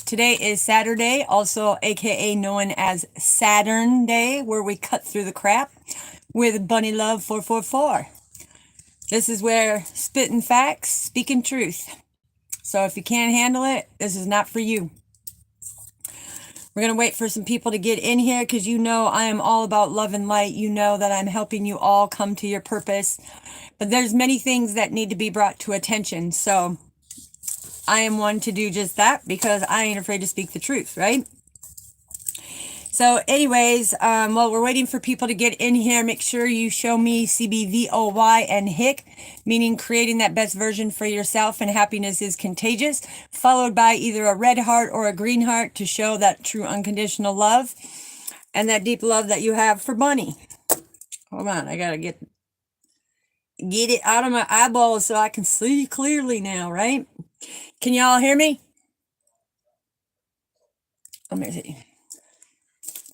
Today is Saturday, also aka known as Saturn Day, where we cut through the crap with Bunny Love 444. This is where spitting facts, speaking truth. So if you can't handle it, this is not for you. We're going to wait for some people to get in here because you know I am all about love and light. You know that I'm helping you all come to your purpose. But there's many things that need to be brought to attention. So I am one to do just that because I ain't afraid to speak the truth, right? So anyways, while we're waiting for people to get in here, make sure you show me CBVOY and HIC, meaning creating that best version for yourself, and happiness is contagious, followed by either a red heart or a green heart to show that true unconditional love and that deep love that you have for Bunny. Hold on, I gotta get it out of my eyeballs so I can see clearly now, right? Can y'all hear me? Let me see.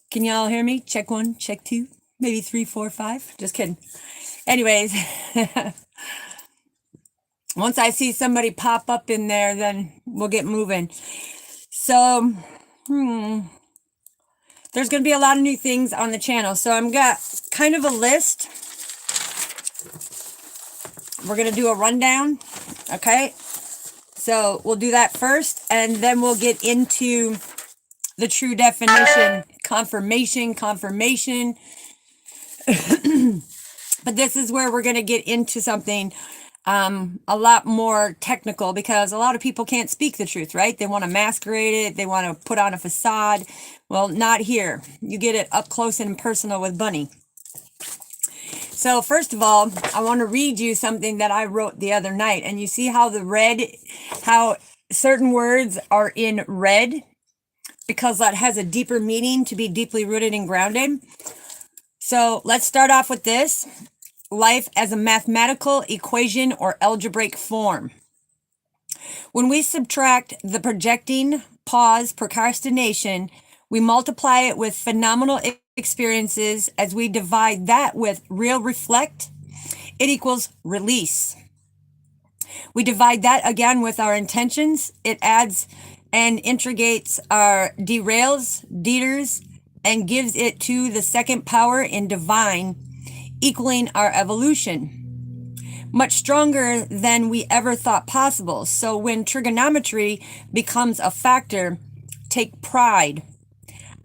Can y'all hear me? Check 1, check 2, maybe 3, 4, 5. Just kidding. Anyways, once I see somebody pop up in there, then we'll get moving. So, there's going to be a lot of new things on the channel. So I'm got kind of a list. We're going to do a rundown. Okay. So we'll do that first, and then we'll get into the true definition, confirmation. But this is where we're going to get into something a lot more technical, because a lot of people can't speak the truth, right? They want to masquerade it. They want to put on a facade. Well, not here. You get it up close and personal with Bunny. So first of all, I want to read you something that I wrote the other night. And you see how how certain words are in red, because that has a deeper meaning, to be deeply rooted and grounded. So let's start off with this. Life as a mathematical equation or algebraic form. When we subtract the projecting, pause, procrastination, we multiply it with phenomenal experiences. As we divide that with real reflect, it equals release. We divide that again with our intentions. It adds and integrates our derails, deters, and gives it to the second power in divine, equaling our evolution. Much stronger than we ever thought possible. So when trigonometry becomes a factor, take pride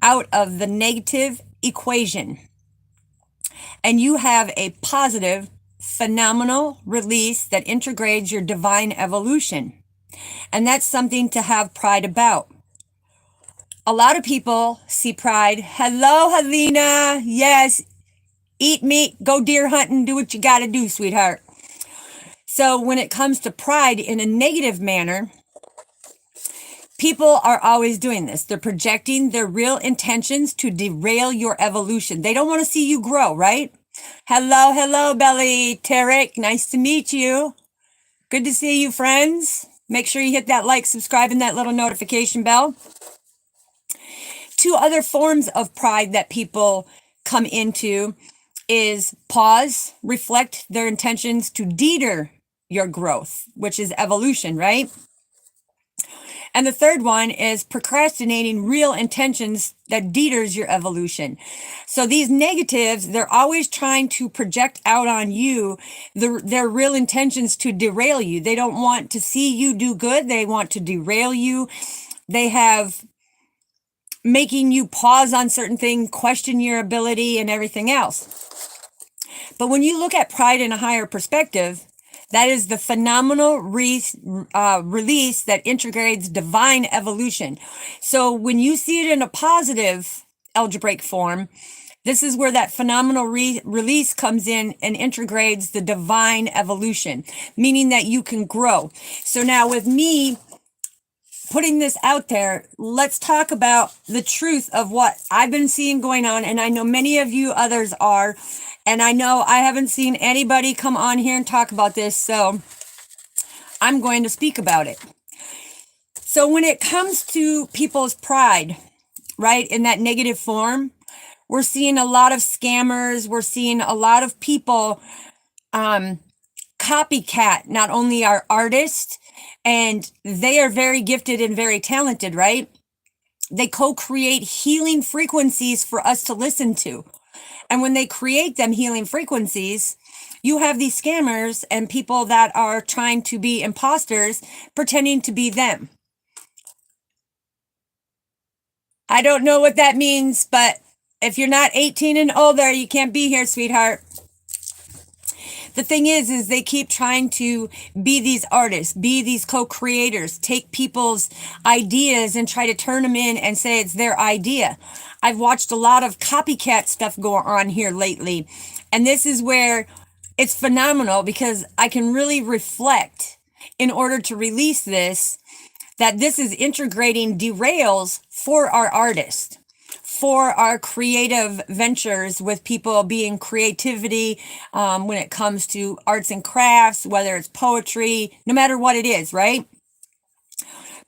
out of the negative equation, and you have a positive, phenomenal release that integrates your divine evolution. And that's something to have pride about. A lot of people see pride. Hello, Helena. Yes, eat meat, go deer hunting, do what you got to do, sweetheart. So when it comes to pride in a negative manner, people are always doing this. They're projecting their real intentions to derail your evolution. They don't want to see you grow, right? Hello, Belly Tarek. Nice to meet you. Good to see you, friends. Make sure you hit that like, subscribe, and that little notification bell. Two other forms of pride that people come into is pause, reflect their intentions to deter your growth, which is evolution, right? And the third one is procrastinating real intentions that deters your evolution. So these negatives, they're always trying to project out on you their real intentions to derail you. They don't want to see you do good. They want to derail you. They have making you pause on certain things, question your ability and everything else. But when you look at pride in a higher perspective, that is the phenomenal release that integrates divine evolution. So when you see it in a positive algebraic form, this is where that phenomenal release comes in and integrates the divine evolution, meaning that you can grow. So now with me putting this out there, let's talk about the truth of what I've been seeing going on. And I know many of you others are. And I know I haven't seen anybody come on here and talk about this, so I'm going to speak about it. So when it comes to people's pride, right, in that negative form, we're seeing a lot of scammers. We're seeing a lot of people copycat not only our artists and they are very gifted and very talented, right? They co-create healing frequencies for us to listen to. And when they create them healing frequencies, you have these scammers and people that are trying to be imposters pretending to be them. I don't know what that means, but if you're not 18 and older, you can't be here, sweetheart. The thing is they keep trying to be these artists, be these co-creators, take people's ideas and try to turn them in and say it's their idea. I've watched a lot of copycat stuff go on here lately. And this is where it's phenomenal because I can really reflect in order to release this, that this is integrating derails for our artists, for our creative ventures with people being creativity when it comes to arts and crafts, whether it's poetry, no matter what it is, right?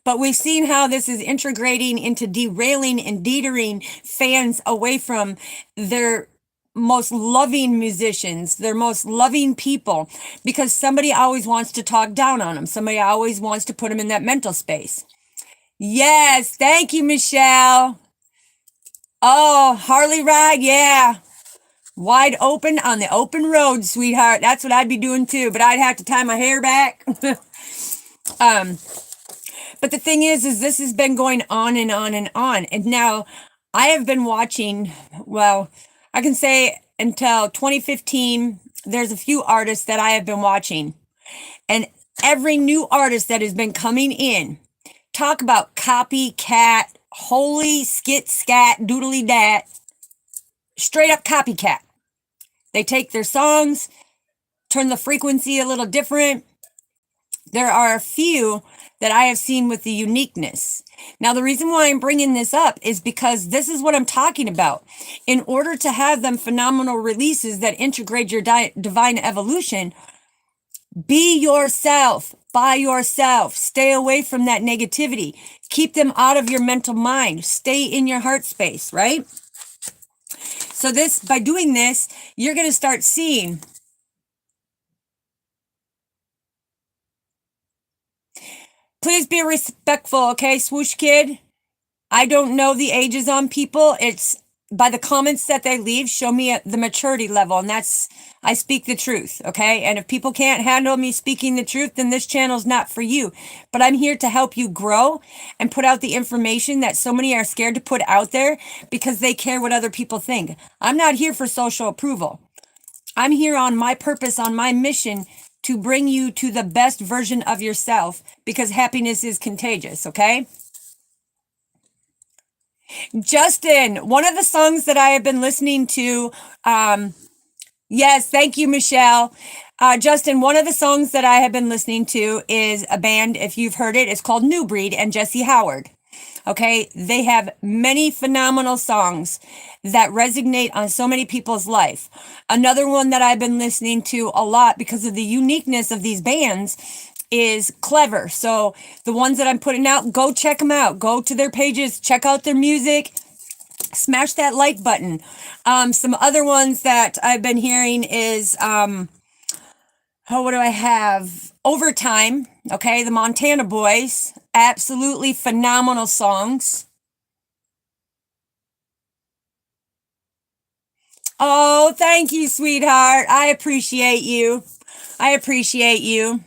But we've seen how this is integrating into derailing and detering fans away from their most loving musicians, their most loving people, because somebody always wants to talk down on them. Somebody always wants to put them in that mental space. Yes, thank you, Michelle. Oh, Harley ride, yeah. Wide open on the open road, sweetheart. That's what I'd be doing too, but I'd have to tie my hair back. But the thing is this has been going on and on and on. And now I have been watching, well, I can say until 2015, there's a few artists that I have been watching. And every new artist that has been coming in, talk about copycat, holy skit scat doodly dat, straight up copycat. They take their songs, turn the frequency a little different. There are a few that I have seen with the uniqueness. Now, the reason why I'm bringing this up is because this is what I'm talking about. In order to have them phenomenal releases that integrate your divine evolution, be yourself, by yourself. Stay away from that negativity. Keep them out of your mental mind. Stay in your heart space, right? So by doing this, you're going to start seeing please be respectful, okay, Swoosh Kid? I don't know the ages on people. It's by the comments that they leave, show me the maturity level, and I speak the truth, okay? And if people can't handle me speaking the truth, then this channel's not for you. But I'm here to help you grow and put out the information that so many are scared to put out there because they care what other people think. I'm not here for social approval. I'm here on my purpose, on my mission to bring you to the best version of yourself because happiness is contagious, okay? Justin, one of the songs that I have been listening to, yes, thank you, Michelle. Justin, one of the songs that I have been listening to is a band, if you've heard it, it's called New Breed and Jesse Howard. Okay, they have many phenomenal songs that resonate on so many people's life. Another one that I've been listening to a lot because of the uniqueness of these bands is Clever. So the ones that I'm putting out, go check them out. Go to their pages, check out their music, smash that like button. Some other ones that I've been hearing is, what do I have? Overtime, okay, the Montana Boys, absolutely phenomenal songs. Oh, thank you, sweetheart. I appreciate you. I appreciate you.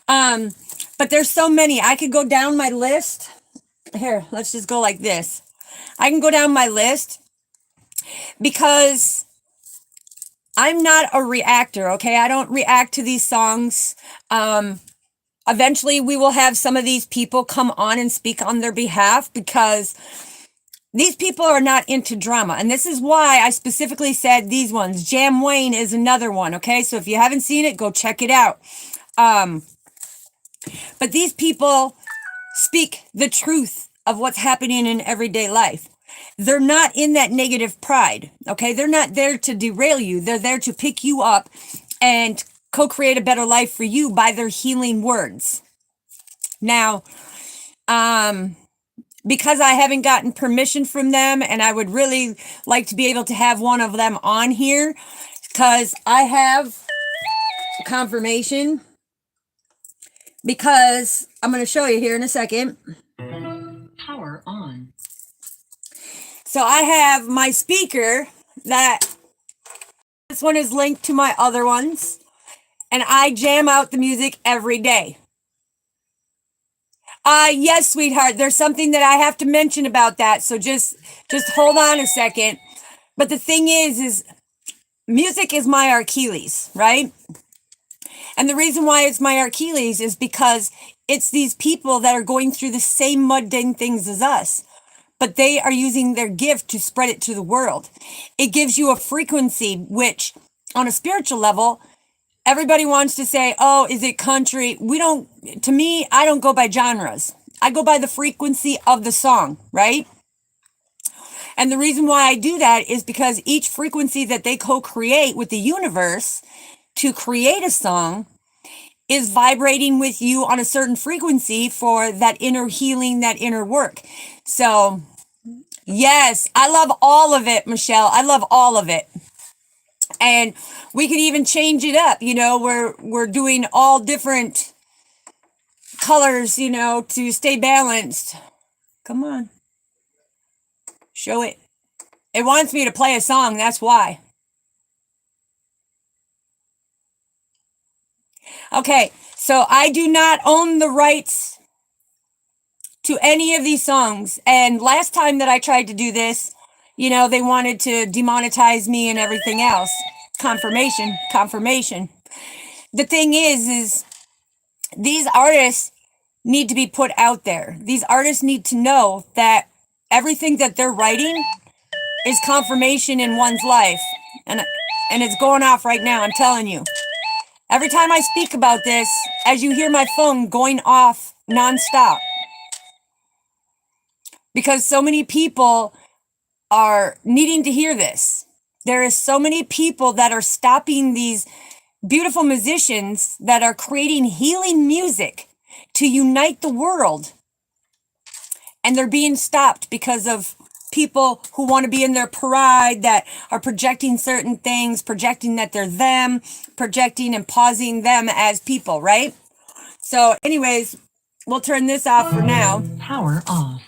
But there's so many. I could go down my list. Here, let's just go like this. I can go down my list because I'm not a reactor, okay? I don't react to these songs. Eventually, we will have some of these people come on and speak on their behalf because these people are not into drama. And this is why I specifically said these ones. Jam Wayne is another one, okay? So if you haven't seen it, go check it out. But these people speak the truth of what's happening in everyday life. They're not in that negative pride, okay? They're not there to derail you. They're there to pick you up and co-create a better life for you by their healing words. Now, because I haven't gotten permission from them, and I would really like to be able to have one of them on here, because I have confirmation because I'm going to show you here in a second. Power on. So I have my speaker that this one is linked to my other ones, and I jam out the music every day. Yes, sweetheart, there's something that I have to mention about that. So just hold on a second. But the thing is music is my Achilles, right? And the reason why it's my Achilles is because it's these people that are going through the same mundane things as us, but they are using their gift to spread it to the world. It gives you a frequency, which on a spiritual level, everybody wants to say, oh, is it country? To me, I don't go by genres. I go by the frequency of the song, right? And the reason why I do that is because each frequency that they co-create with the universe to create a song is vibrating with you on a certain frequency for that inner healing, that inner work. So yes, I love all of it, Michelle. I love all of it. And we can even change it up. We're doing all different colors, to stay balanced. Come on. Show it. It wants me to play a song. That's why. Okay. So I do not own the rights to any of these songs. And last time that I tried to do this, they wanted to demonetize me and everything else. Confirmation. The thing is these artists need to be put out there. These artists need to know that everything that they're writing is confirmation in one's life. And it's going off right now, I'm telling you. Every time I speak about this, as you hear my phone going off nonstop. Because so many people are needing to hear this. There is so many people that are stopping these beautiful musicians that are creating healing music to unite the world. And they're being stopped because of people who want to be in their pride, that are projecting certain things, projecting that they're them, projecting and pausing them as people, right? So anyways, we'll turn this off for now. Power off.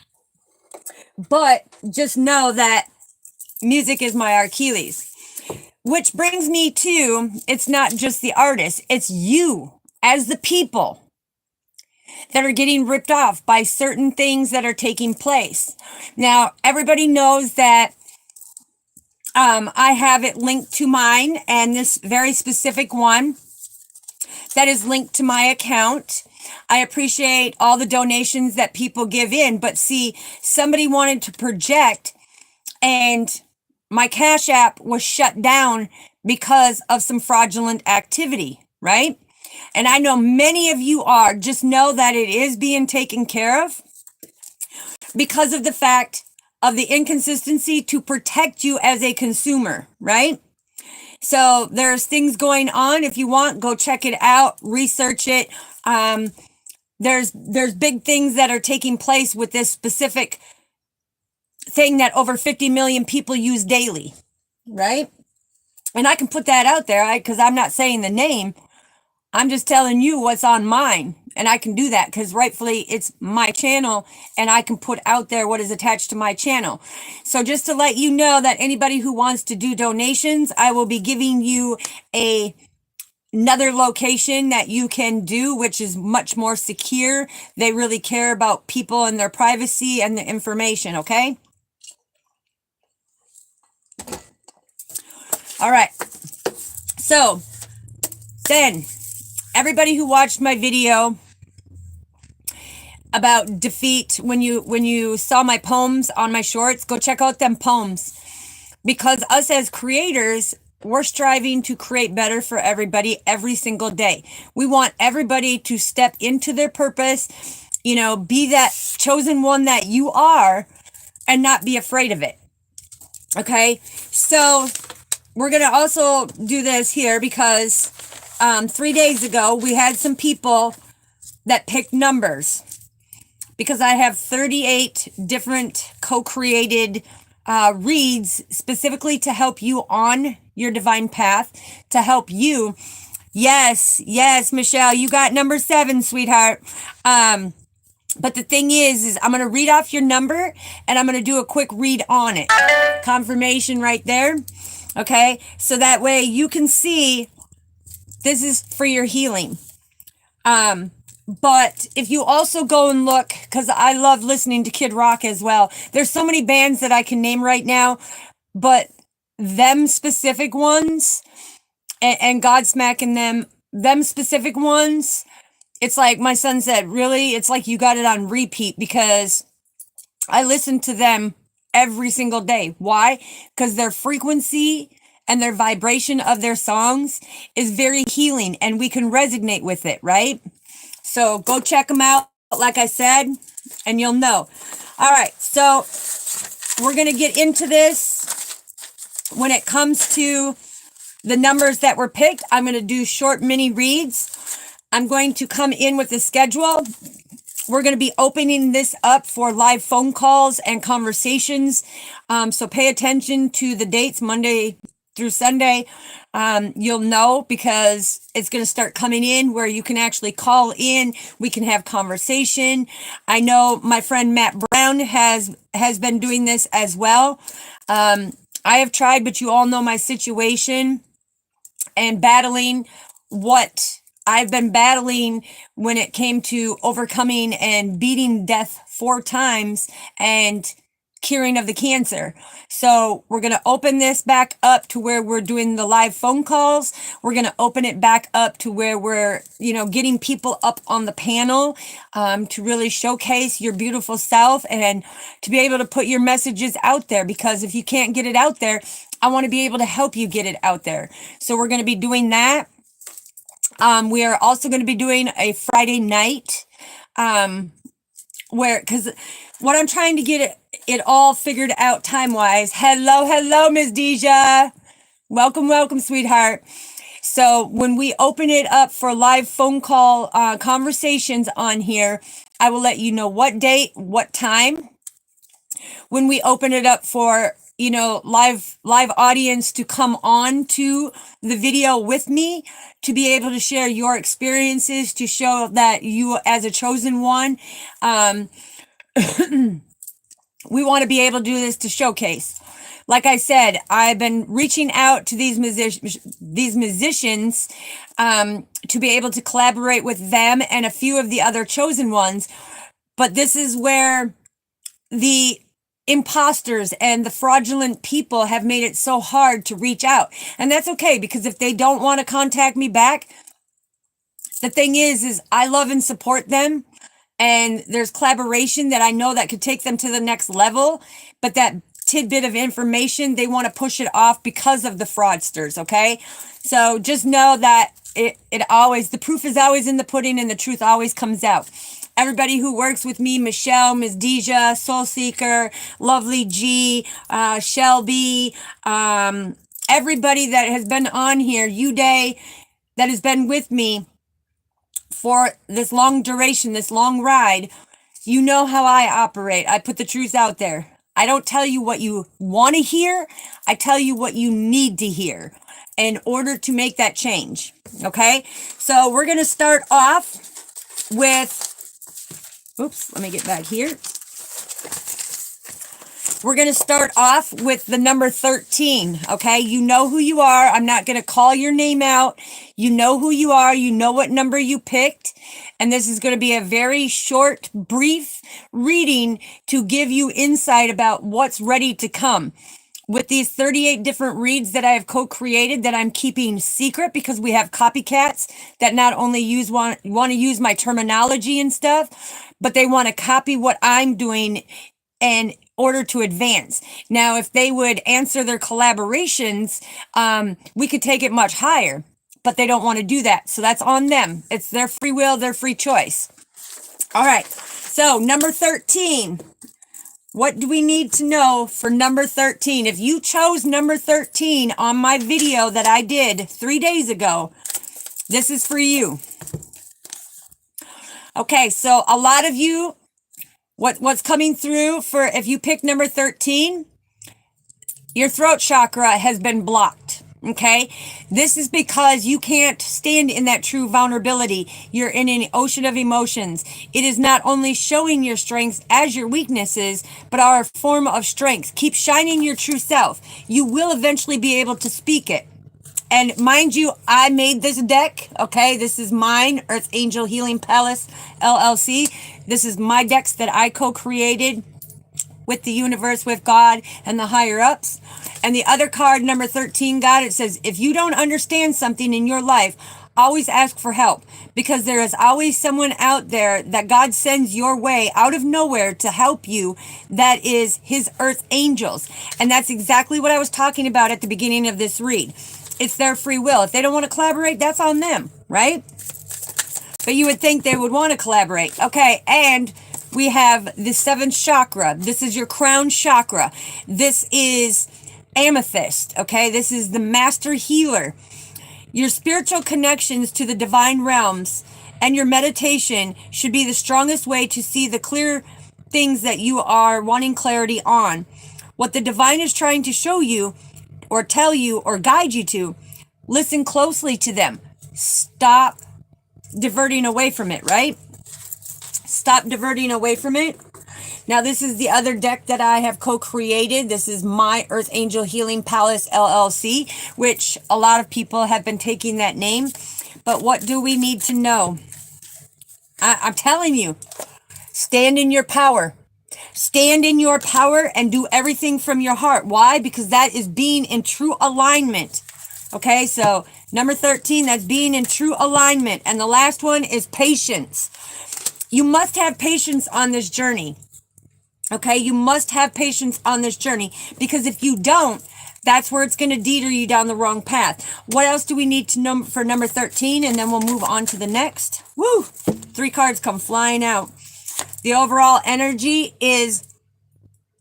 But just know that music is my Achilles. Which brings me to, it's not just the artist, it's you as the people that are getting ripped off by certain things that are taking place. Now, everybody knows that I have it linked to mine, and this very specific one that is linked to my account. I appreciate all the donations that people give in, but see, somebody wanted to project, and my Cash App was shut down because of some fraudulent activity, right? And I know many of you are. Just know that it is being taken care of because of the fact of the inconsistency to protect you as a consumer, right? So there's things going on. If you want, go check it out, research it. There's big things that are taking place with this specific thing that over 50 million people use daily, right? And I can put that out there because I'm not saying the name. I'm just telling you what's on mine, and I can do that because rightfully it's my channel, and I can put out there what is attached to my channel. So just to let you know that anybody who wants to do donations, I will be giving you another location that you can do, which is much more secure. They really care about people and their privacy and the information, okay? All right. So then everybody who watched my video about defeat, when you saw my poems on my shorts, go check out them poems, because us as creators, we're striving to create better for everybody every single day. We want everybody to step into their purpose, be that chosen one that you are, and not be afraid of it. Okay, so we're going to also do this here because 3 days ago, we had some people that picked numbers, because I have 38 different co-created reads specifically to help you on your divine path, to help you Yes, Michelle, you got number 7, sweetheart. But the thing is I'm going to read off your number and I'm going to do a quick read on it. Confirmation right there. Okay. So that way you can see this is for your healing. But if you also go and look, because I love listening to Kid Rock as well. There's so many bands that I can name right now, but them specific ones and Godsmack and them specific ones, it's like my son said, really, it's like you got it on repeat because I listen to them every single day. Why? Because their frequency and their vibration of their songs is very healing and we can resonate with it, right? So go check them out, like I said, and you'll know. All right, so we're going to get into this. When it comes to the numbers that were picked, I'm going to do short mini reads. I'm going to come in with the schedule. We're going to be opening this up for live phone calls and conversations. So pay attention to the dates, Monday through Sunday. You'll know because it's going to start coming in where you can actually call in. We can have conversation. I know my friend Matt Brown has been doing this as well. I have tried, but you all know my situation and battling what I've been battling when it came to overcoming and beating death 4 times and curing of the cancer. So we're going to open this back up to where we're doing the live phone calls. We're going to open it back up to where we're, getting people up on the panel to really showcase your beautiful self and to be able to put your messages out there. Because if you can't get it out there, I want to be able to help you get it out there. So we're going to be doing that. We are also going to be doing a Friday night because what I'm trying to get it all figured out time-wise. Hello, Ms. Deja. Welcome, sweetheart. So when we open it up for live phone call conversations on here, I will let you know what date, what time. When we open it up for live audience to come on to the video with me, to be able to share your experiences, to show that you as a chosen one, we want to be able to do this to showcase. Like I said, I've been reaching out to these musicians to be able to collaborate with them and a few of the other chosen ones. But this is where the imposters and the fraudulent people have made it so hard to reach out. And that's okay, because if they don't want to contact me back, the thing is I love and support them. And there's collaboration that I know that could take them to the next level. But that tidbit of information, they want to push it off because of the fraudsters. Okay. So just know that the proof is always in the pudding and the truth always comes out. Everybody who works with me, Michelle, Ms. Deja, Soul Seeker, Lovely G, Shelby, everybody that has been on here, Uday, that has been with me for this long duration, this long ride, you know how I operate. I put the truth out there. I don't tell you what you want to hear. I tell you what you need to hear in order to make that change. Okay? So we're going to start off with, let me get back here. We're going to start off with the number 13, okay? You know who you are. I'm not going to call your name out. You know who you are. You know what number you picked. And this is going to be a very short, brief reading to give you insight about what's ready to come. With these 38 different reads that I have co-created that I'm keeping secret because we have copycats that not only want to use my terminology and stuff, but they want to copy what I'm doing in order to advance. Now, if they would answer their collaborations, we could take it much higher, but they don't want to do that. So that's on them. It's their free will, their free choice. All right. So number 13. What do we need to know for number 13? If you chose number 13 on my video that I did 3 days ago, this is for you. Okay, so a lot of you, what's coming through for if you pick number 13, your throat chakra has been blocked. Okay, this is because you can't stand in that true vulnerability. You're in an ocean of emotions. It is not only showing your strengths as your weaknesses, but are a form of strength. Keep shining your true self. You will eventually be able to speak it. And mind you, I made this deck. Okay, this is mine, Earth Angel Healing Palace LLC. This is my decks that I co-created with the universe, with God, and the higher ups. And the other card, number 13, God, it says, if you don't understand something in your life, always ask for help, because there is always someone out there that God sends your way out of nowhere to help you. That is his earth angels. And that's exactly what I was talking about at the beginning of this read. It's their free will. If they don't want to collaborate, that's on them, right? But you would think they would want to collaborate. Okay, and we have the seventh chakra. This is your crown chakra. This is amethyst. Okay, this is the master healer. Your spiritual connections to the divine realms and your meditation should be the strongest way to see the clear things that you are wanting clarity on. What the divine is trying to show you or tell you or guide you to, listen closely to them. Stop diverting away from it, right? Stop diverting away from it. Now, this is the other deck that I have co-created. This is my Earth Angel Healing Palace LLC, which a lot of people have been taking that name. But what do we need to know? I'm telling you, stand in your power. Stand in your power and do everything from your heart. Why? Because that is being in true alignment. Okay, so number 13, that's being in true alignment. And the last one is patience. You must have patience on this journey. Okay, you must have patience on this journey, because if you don't, that's where it's going to deter you down the wrong path. What else do we need to know for number 13? And then we'll move on to the next. Woo! 3 cards come flying out. The overall energy is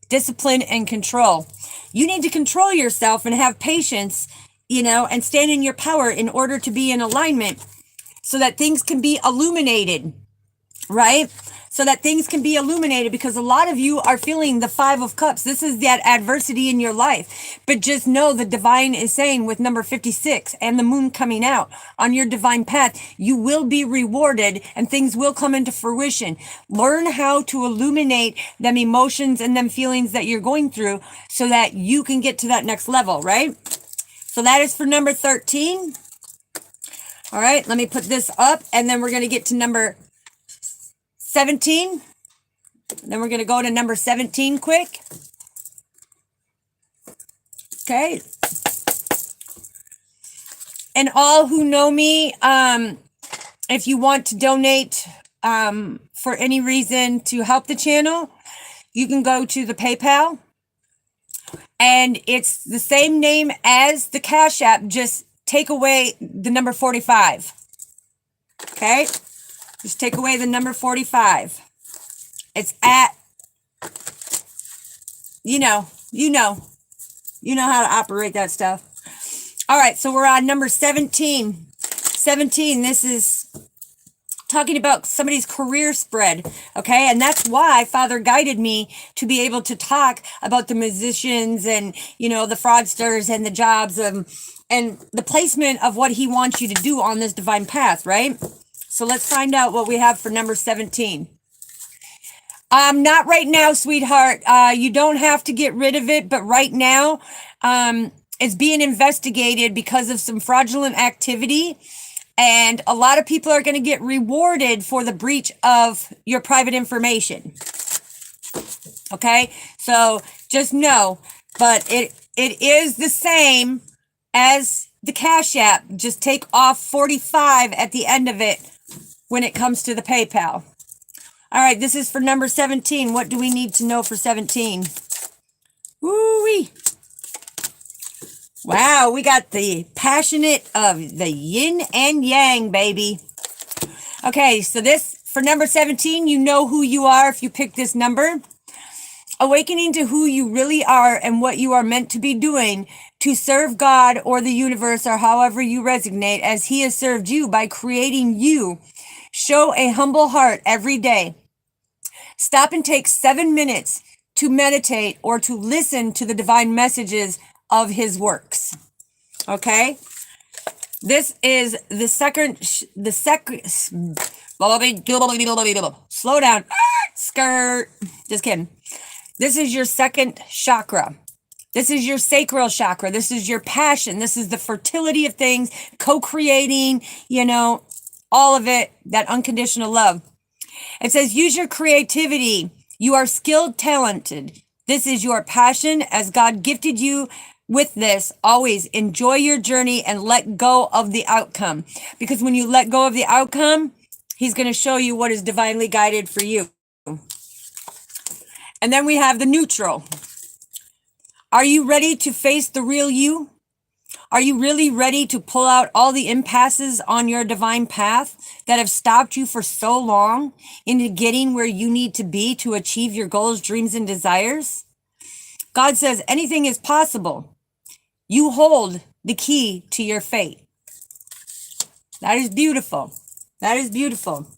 discipline and control. You need to control yourself and have patience, and stand in your power in order to be in alignment so that things can be illuminated, right? So that things can be illuminated, because a lot of you are feeling the 5 of Cups. This is that adversity in your life. But just know the divine is saying, with number 56 and the moon coming out on your divine path, you will be rewarded and things will come into fruition. Learn how to illuminate them emotions and them feelings that you're going through so that you can get to that next level, right? So that is for number 13. All right, let me put this up, and then we're going to get to number 17. Then we're going to go to number 17 quick. Okay. And all who know me, if you want to donate for any reason to help the channel, you can go to the PayPal. And it's the same name as the Cash App, just take away the number 45. Okay? Just take away the number 45. It's at, you know how to operate that stuff. All right, so we're on number 17. 17, this is talking about somebody's career spread, okay? And that's why Father guided me to be able to talk about the musicians and, the fraudsters and the jobs and the placement of what he wants you to do on this divine path, right? So let's find out what we have for number 17. Not right now, sweetheart. You don't have to get rid of it, but right now, it's being investigated because of some fraudulent activity. And a lot of people are going to get rewarded for the breach of your private information. Okay? So just know, but it is the same as the Cash App. Just take off 45 at the end of it when it comes to the PayPal. All right, this is for number 17. What do we need to know for 17? Woo-wee. Wow, we got the passionate of the yin and yang, baby. Okay, so this, for number 17, you know who you are if you pick this number. Awakening to who you really are and what you are meant to be doing to serve God or the universe, or however you resonate, as he has served you by creating you. Show a humble heart every day. Stop and take 7 minutes to meditate or to listen to the divine messages of his works. Okay. This is the second, slow down, skirt, just kidding. This is your second chakra. This is your sacral chakra. This is your passion. This is the fertility of things, co-creating, all of it, that unconditional love. It says, use your creativity. You are skilled, talented. This is your passion as God gifted you with this. Always enjoy your journey and let go of the outcome. Because when you let go of the outcome, He's going to show you what is divinely guided for you. And then we have the neutral. Are you ready to face the real you? Are you really ready to pull out all the impasses on your divine path that have stopped you for so long into getting where you need to be to achieve your goals, dreams, and desires? God says anything is possible. You hold the key to your fate. That is beautiful. That is beautiful.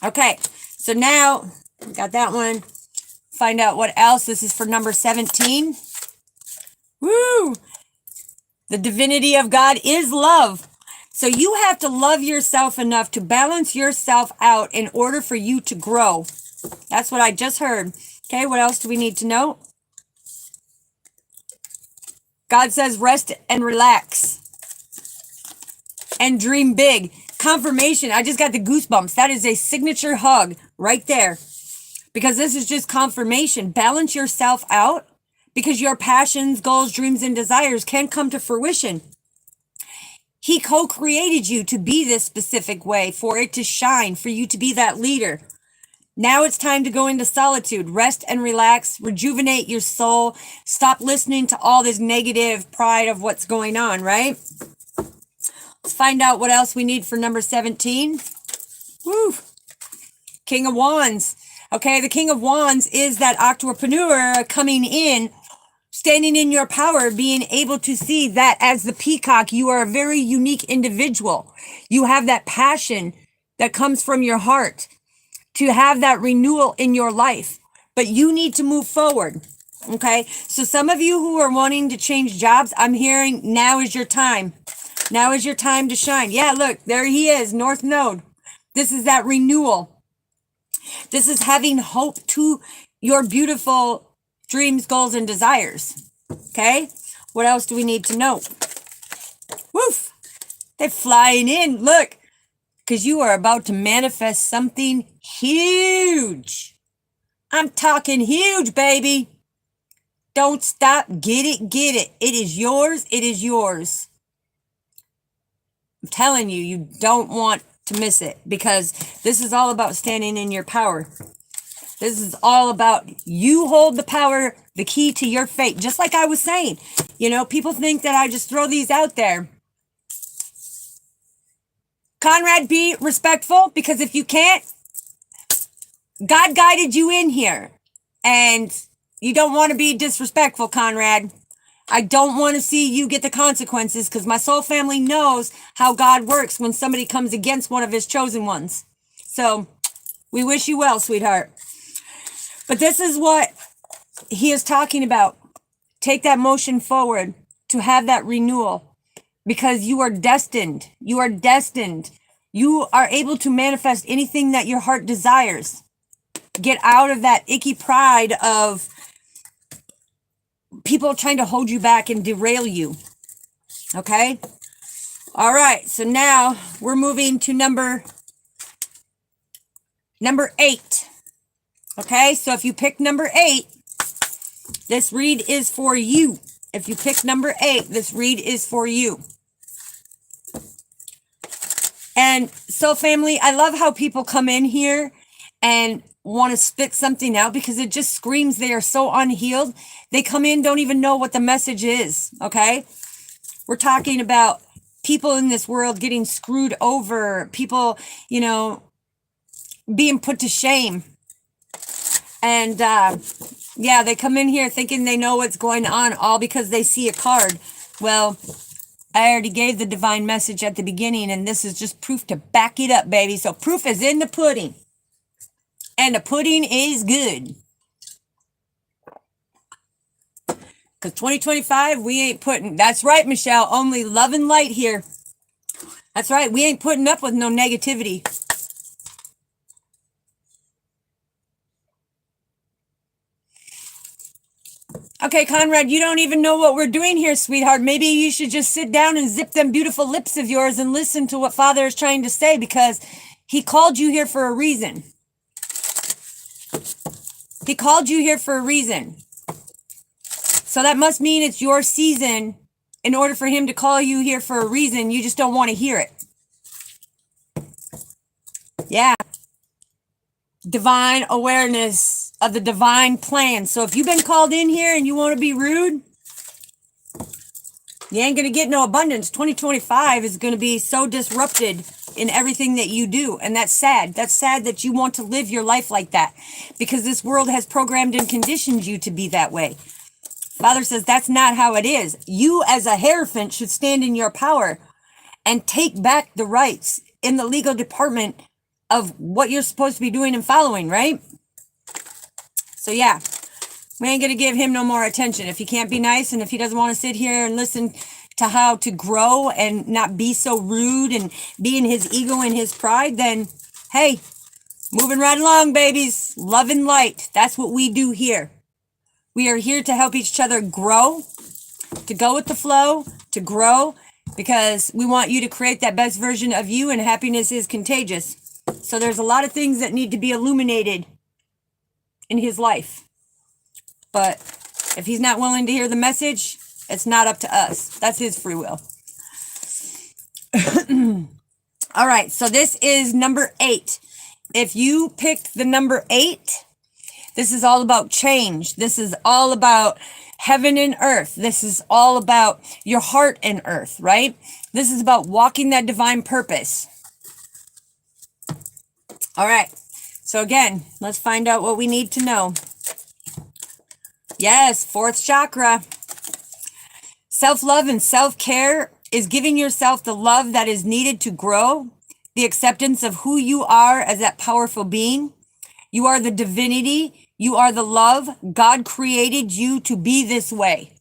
Okay, so now got that one. Find out what else. This is for number 17. Woo! The divinity of God is love. So you have to love yourself enough to balance yourself out in order for you to grow. That's what I just heard. Okay, what else do we need to know? God says rest and relax and dream big. Confirmation. I just got the goosebumps. That is a signature hug right there. Because this is just confirmation. Balance yourself out because your passions, goals, dreams, and desires can come to fruition. He co-created you to be this specific way, for it to shine, for you to be that leader. Now it's time to go into solitude. Rest and relax. Rejuvenate your soul. Stop listening to all this negative pride of what's going on, right? Let's find out what else we need for number 17. Woo! King of Wands. Okay, the King of Wands is that entrepreneur coming in, standing in your power, being able to see that as the peacock, you are a very unique individual. You have that passion that comes from your heart to have that renewal in your life, but you need to move forward. Okay, so some of you who are wanting to change jobs, I'm hearing now is your time. Now is your time to shine. Yeah, look, there he is, North Node. This is that renewal. This is having hope to your beautiful dreams, goals, and desires. Okay? What else do we need to know? Woof! They're flying in. Look, because you are about to manifest something huge. I'm talking huge, baby. Don't stop. Get it, get it. It is yours. It is yours. I'm telling you, you don't want to miss it because this is all about standing in your power. This is all about you hold the power, the key to your fate. Just like I was saying, people think that I just throw these out there. Conrad, be respectful because if you can't, God guided you in here and you don't want to be disrespectful, Conrad. I don't want to see you get the consequences because my soul family knows how God works when somebody comes against one of his chosen ones. So we wish you well, sweetheart. But this is what he is talking about. Take that motion forward to have that renewal because you are destined. You are destined. You are able to manifest anything that your heart desires. Get out of that icky pride of people trying to hold you back and derail you. Okay? All right. So now we're moving to number 8. Okay? So if you pick number 8, this read is for you. If you pick number 8, this read is for you. And so family, I love how people come in here and want to spit something out because it just screams they are so unhealed. They come in, don't even know what the message is, okay? We're talking about people in this world getting screwed over, people, being put to shame. And yeah, they come in here thinking they know what's going on all because they see a card. Well, I already gave the divine message at the beginning and this is just proof to back it up, baby. So proof is in the pudding. And the pudding is good. Because 2025, we ain't putting, that's right, Michelle, only love and light here. That's right, we ain't putting up with no negativity. Okay, Conrad, you don't even know what we're doing here, sweetheart. Maybe you should just sit down and zip them beautiful lips of yours and listen to what Father is trying to say, because he called you here for a reason. He called you here for a reason. So that must mean it's your season. In order for him to call you here for a reason, you just don't want to hear it. Yeah. Divine awareness of the divine plan. So if you've been called in here and you want to be rude, you ain't going to get no abundance. 2025 is going to be so disrupted in everything that you do. And that's sad. That's sad that you want to live your life like that, because this world has programmed and conditioned you to be that way. Father says that's not how it is. You as a hierophant should stand in your power and take back the rights in the legal department of what you're supposed to be doing and following, right? So yeah, we ain't going to give him no more attention. If he can't be nice and if he doesn't want to sit here and listen to how to grow and not be so rude and be in his ego and his pride, then hey, moving right along, babies. Love and light. That's what we do here. We are here to help each other grow, to go with the flow, to grow, because we want you to create that best version of you, and happiness is contagious. So there's a lot of things that need to be illuminated in his life. But if he's not willing to hear the message, it's not up to us. That's his free will. All right, so this is number 8. If you picked the number 8, this is all about change. This is all about heaven and earth. This is all about your heart and earth, right? This is about walking that divine purpose. All right. So again, let's find out what we need to know. Yes, 4th chakra. Self-love and self-care is giving yourself the love that is needed to grow, the acceptance of who you are as that powerful being. You are the divinity. You are the love. God created you to be this way.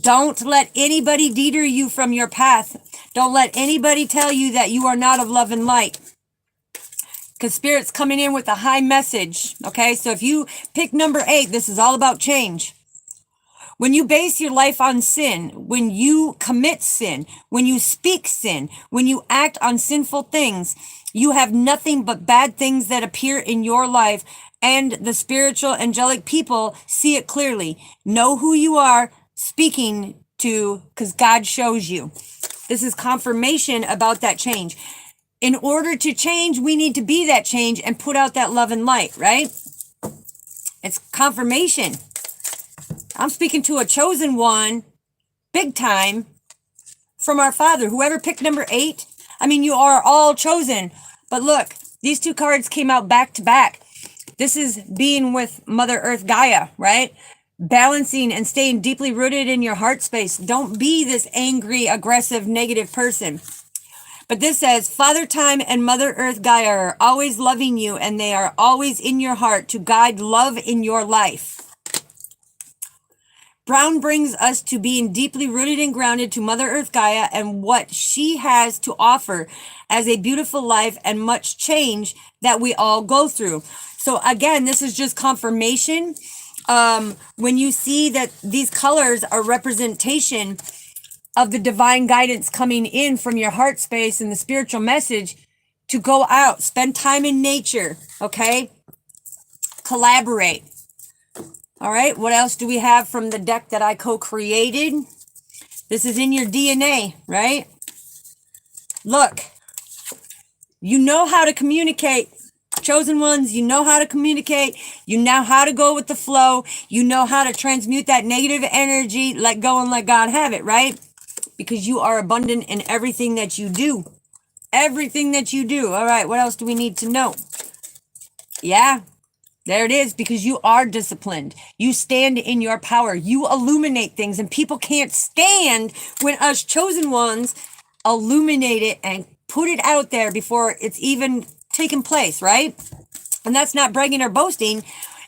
Don't let anybody deter you from your path. Don't let anybody tell you that you are not of love and light, because Spirit's coming in with a high message. Okay, so if you pick number 8, this is all about change. When you base your life on sin, when you commit sin, when you speak sin, when you act on sinful things, you have nothing but bad things that appear in your life, and the spiritual angelic people see it clearly. Know who you are speaking to, because God shows you. This is confirmation about that change. In order to change, we need to be that change and put out that love and light, right? It's confirmation. I'm speaking to a chosen one, big time, from our Father. Whoever picked number 8, I mean, you are all chosen. But look, these 2 cards came out back to back. This is being with Mother Earth Gaia, right? Balancing and staying deeply rooted in your heart space. Don't be this angry, aggressive, negative person. But this says, Father Time and Mother Earth Gaia are always loving you, and they are always in your heart to guide love in your life. Brown brings us to being deeply rooted and grounded to Mother Earth Gaia and what she has to offer as a beautiful life and much change that we all go through. So again, this is just confirmation. When you see that these colors are representation of the divine guidance coming in from your heart space and the spiritual message to go out, spend time in nature, okay? Collaborate. All right, what else do we have from the deck that I co-created? This is in your DNA, right? Look, you know how to communicate. Chosen ones, you know how to communicate. You know how to go with the flow. You know how to transmute that negative energy, let go and let God have it, right? Because you are abundant in everything that you do. Everything that you do. All right, what else do we need to know? Yeah. There it is, because you are disciplined. You stand in your power. You illuminate things, and people can't stand when us chosen ones illuminate it and put it out there before it's even taken place, right? And that's not bragging or boasting.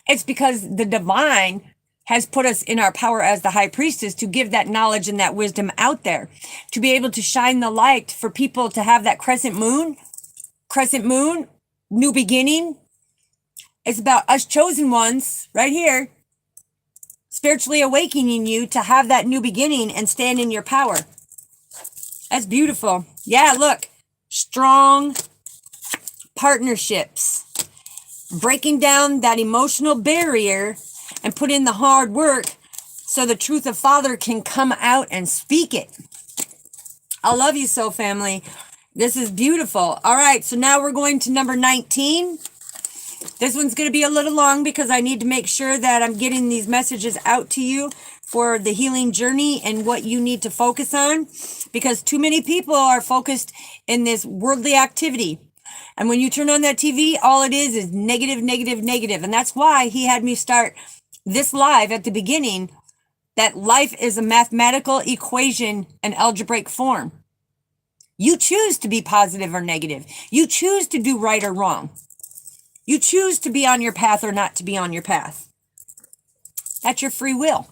It's because the divine has put us in our power as the high priestess to give that knowledge and that wisdom out there, to be able to shine the light for people to have that crescent moon, new beginning. It's about us chosen ones right here, spiritually awakening you to have that new beginning and stand in your power. That's beautiful. Yeah, look, strong partnerships, breaking down that emotional barrier and put in the hard work so the truth of Father can come out and speak it. I love you so, family. This is beautiful. All right, so now we're going to number 19. This one's going to be a little long because I need to make sure that I'm getting these messages out to you for the healing journey and what you need to focus on, because too many people are focused in this worldly activity. And when you turn on that TV, all it is negative, negative, negative. And that's why he had me start this live at the beginning, that life is a mathematical equation in algebraic form. You choose to be positive or negative. You choose to do right or wrong. You choose to be on your path or not to be on your path. That's your free will.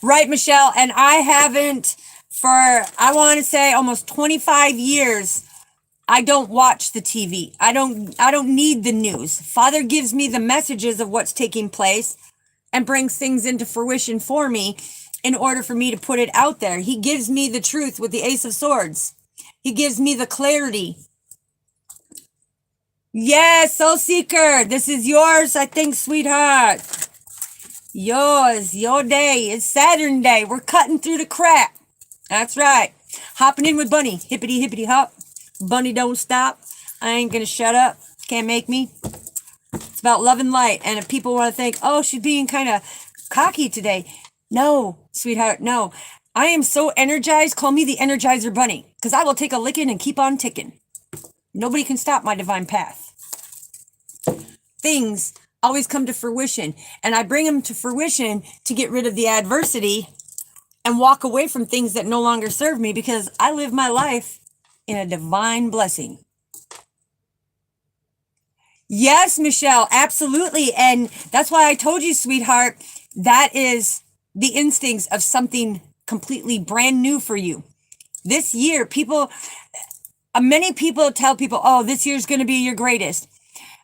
Right, Michelle? And I haven't for, I want to say, almost 25 years. I don't watch the TV. I don't need the news. Father gives me the messages of what's taking place and brings things into fruition for me in order for me to put it out there. He gives me the truth with the Ace of Swords. He gives me the clarity. Yes, Soul Seeker, this is yours, I think, sweetheart. Yours, your day. It's Saturn day. We're cutting through the crap. That's right. Hopping in with Bunny. Hippity, hippity, hop. Bunny don't stop. I ain't gonna shut up. Can't make me. It's about love and light. And if people want to think, oh, she's being kind of cocky today. No, sweetheart, no. I am so energized. Call me the Energizer Bunny, because I will take a licking and keep on ticking. Nobody can stop my divine path. Things always come to fruition, and I bring them to fruition to get rid of the adversity and walk away from things that no longer serve me, because I live my life in a divine blessing. Yes, Michelle, absolutely. And that's why I told you, sweetheart, that is the instincts of something completely brand new for you. This year, many people tell people, oh, this year's going to be your greatest.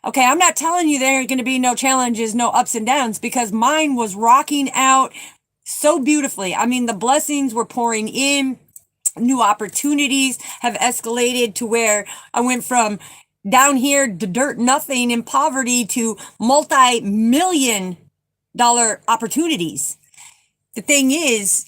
Okay, I'm not telling you there are going to be no challenges, no ups and downs, because mine was rocking out so beautifully. I mean, the blessings were pouring in. New opportunities have escalated to where I went from down here to dirt nothing in poverty to multi-million-dollar opportunities. The thing is,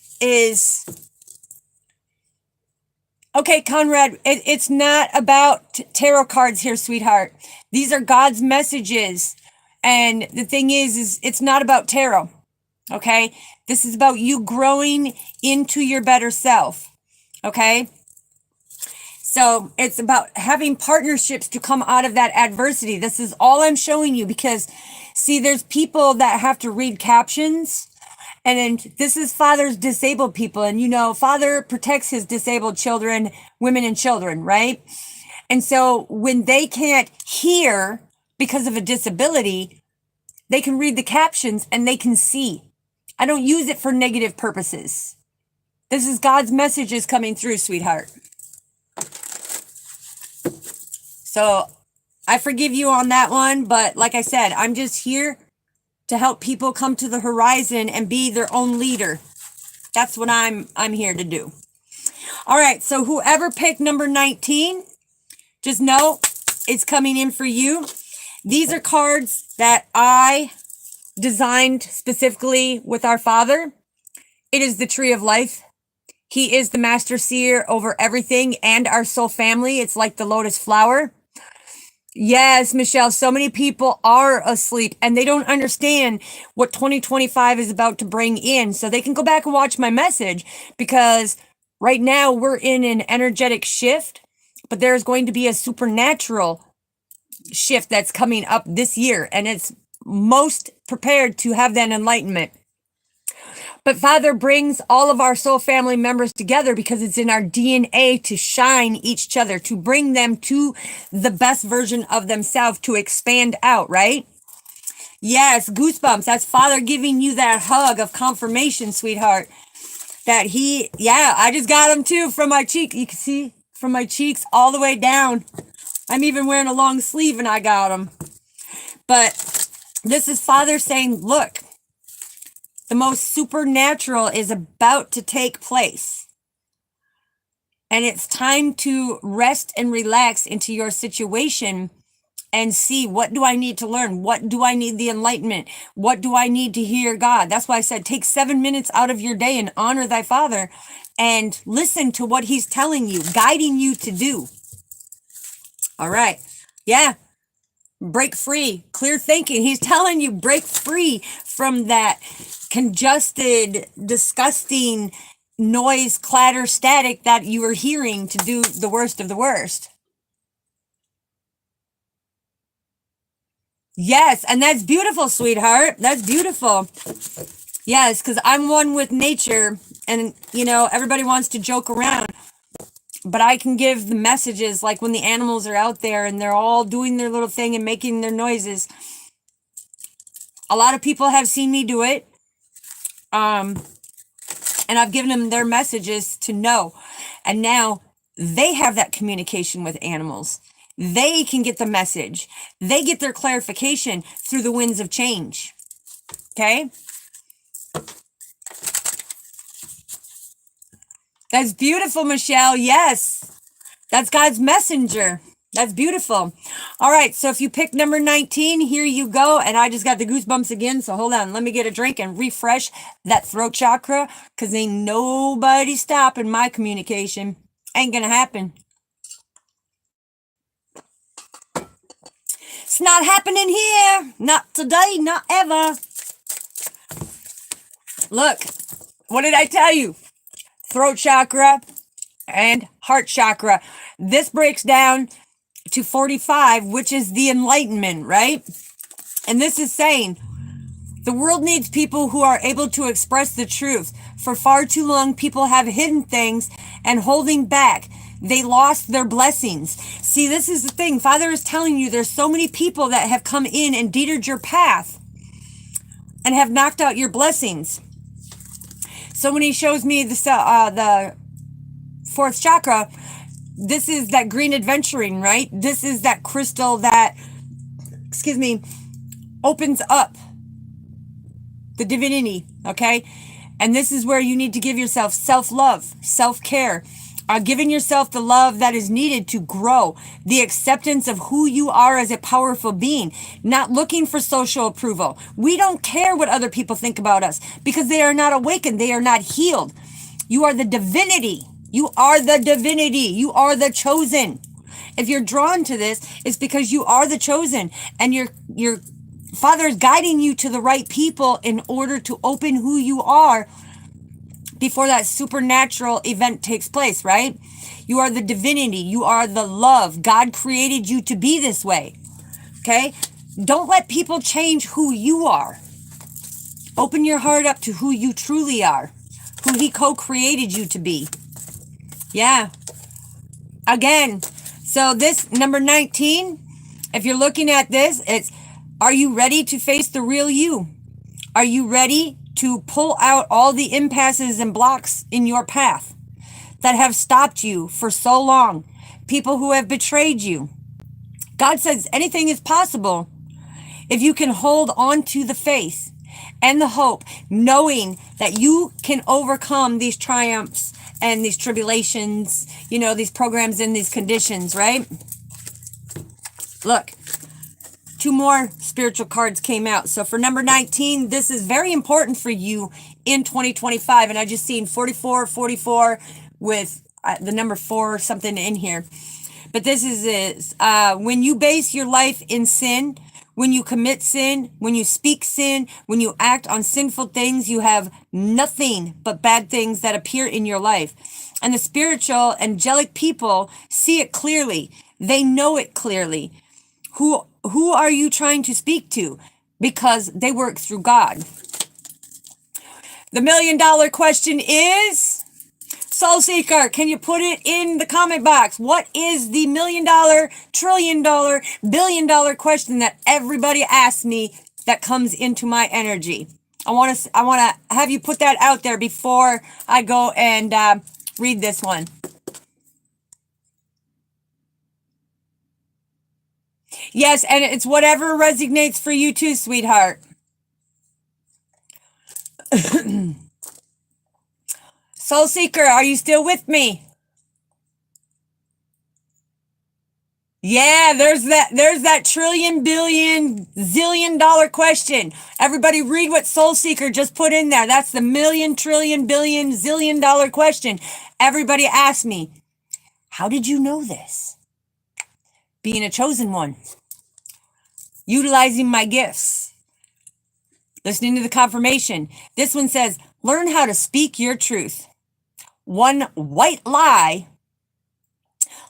okay, Conrad, it's not about tarot cards here, sweetheart. These are God's messages. And the thing is it's not about tarot. Okay? This is about you growing into your better self. Okay? So it's about having partnerships to come out of that adversity. This is all I'm showing you, because see, there's people that have to read captions. And then this is Father's disabled people. And you know, Father protects his disabled children, women and children, right? And so when they can't hear because of a disability, they can read the captions and they can see. I don't use it for negative purposes. This is God's messages coming through, sweetheart. So I forgive you on that one. But like I said, I'm just here to help people come to the horizon and be their own leader. That's what I'm here to do. All right, so whoever picked number 19, just know it's coming in for you. These are cards that I designed specifically with our Father. It is the Tree of Life. He is the master seer over everything and our soul family. It's like the lotus flower. Yes, Michelle, so many people are asleep and they don't understand what 2025 is about to bring in. So they can go back and watch my message, because right now we're in an energetic shift, but there's going to be a supernatural shift that's coming up this year. And it's most prepared to have that enlightenment. But Father brings all of our soul family members together because it's in our DNA to shine each other, to bring them to the best version of themselves, to expand out, right? Yes, goosebumps. That's Father giving you that hug of confirmation, sweetheart. That I just got him too from my cheek. You can see from my cheeks all the way down. I'm even wearing a long sleeve and I got him. But this is Father saying, look, the most supernatural is about to take place. And it's time to rest and relax into your situation and see, what do I need to learn? What do I need the enlightenment? What do I need to hear God? That's why I said take 7 minutes out of your day and honor thy Father and listen to what he's telling you, guiding you to do. All right. Yeah. Break free. Clear thinking. He's telling you break free from that congested, disgusting noise, clatter, static that you are hearing to do the worst of the worst. Yes, and that's beautiful, sweetheart. That's beautiful. Yes, because I'm one with nature, and everybody wants to joke around, but I can give the messages like when the animals are out there and they're all doing their little thing and making their noises. A lot of people have seen me do it. And I've given them their messages to know. And now they have that communication with animals. They can get the message. They get their clarification through the winds of change. Okay? That's beautiful, Michelle. Yes. That's God's messenger. That's beautiful. All right. So if you pick number 19, here you go. And I just got the goosebumps again. So hold on. Let me get a drink and refresh that throat chakra, because ain't nobody stopping my communication. Ain't going to happen. It's not happening here. Not today. Not ever. Look, what did I tell you? Throat chakra and heart chakra. This breaks down to 45, which is the enlightenment, right? And this is saying the world needs people who are able to express the truth. For far too long, people have hidden things and holding back. They lost their blessings. See, this is the thing. Father is telling you there's so many people that have come in and deterred your path and have knocked out your blessings. So when he shows me the fourth chakra, this is that green adventuring, right? This is that crystal that, opens up the divinity, okay? And this is where you need to give yourself self-love, self-care, giving yourself the love that is needed to grow, the acceptance of who you are as a powerful being, not looking for social approval. We don't care what other people think about us because they are not awakened. They are not healed. You are the divinity. You are the divinity. You are the chosen. If you're drawn to this, it's because you are the chosen, and your Father is guiding you to the right people in order to open who you are before that supernatural event takes place, right? You are the divinity. You are the love. God created you to be this way, okay? Don't let people change who you are. Open your heart up to who you truly are, who he co-created you to be. Yeah. Again, so this number 19, if you're looking at this, it's, are you ready to face the real you? Are you ready to pull out all the impasses and blocks in your path that have stopped you for so long? People who have betrayed you. God says anything is possible if you can hold on to the faith and the hope, knowing that you can overcome these triumphs and these tribulations, these programs and these conditions, right? Look, 2 more spiritual cards came out. So for number 19, this is very important for you in 2025. And I just seen 44 with the number 4 something in here. But this is when you base your life in sin, when you commit sin, when you speak sin, when you act on sinful things, you have nothing but bad things that appear in your life. And the spiritual, angelic people see it clearly. They know it clearly. Who are you trying to speak to? Because they work through God. The $1 million question is, Soul Seeker, can you put it in the comment box? What is the $1 million, $1 trillion, $1 billion question that everybody asks me that comes into my energy. I want to have you put that out there before I go and read this one. Yes, and it's whatever resonates for you too, sweetheart. Soul Seeker, are you still with me? Yeah, there's that trillion, billion, zillion dollar question. Everybody read what Soul Seeker just put in there. That's the million, trillion, billion, zillion dollar question. Everybody asked me, how did you know this? Being a chosen one. Utilizing my gifts. Listening to the confirmation. This one says, learn how to speak your truth. One white lie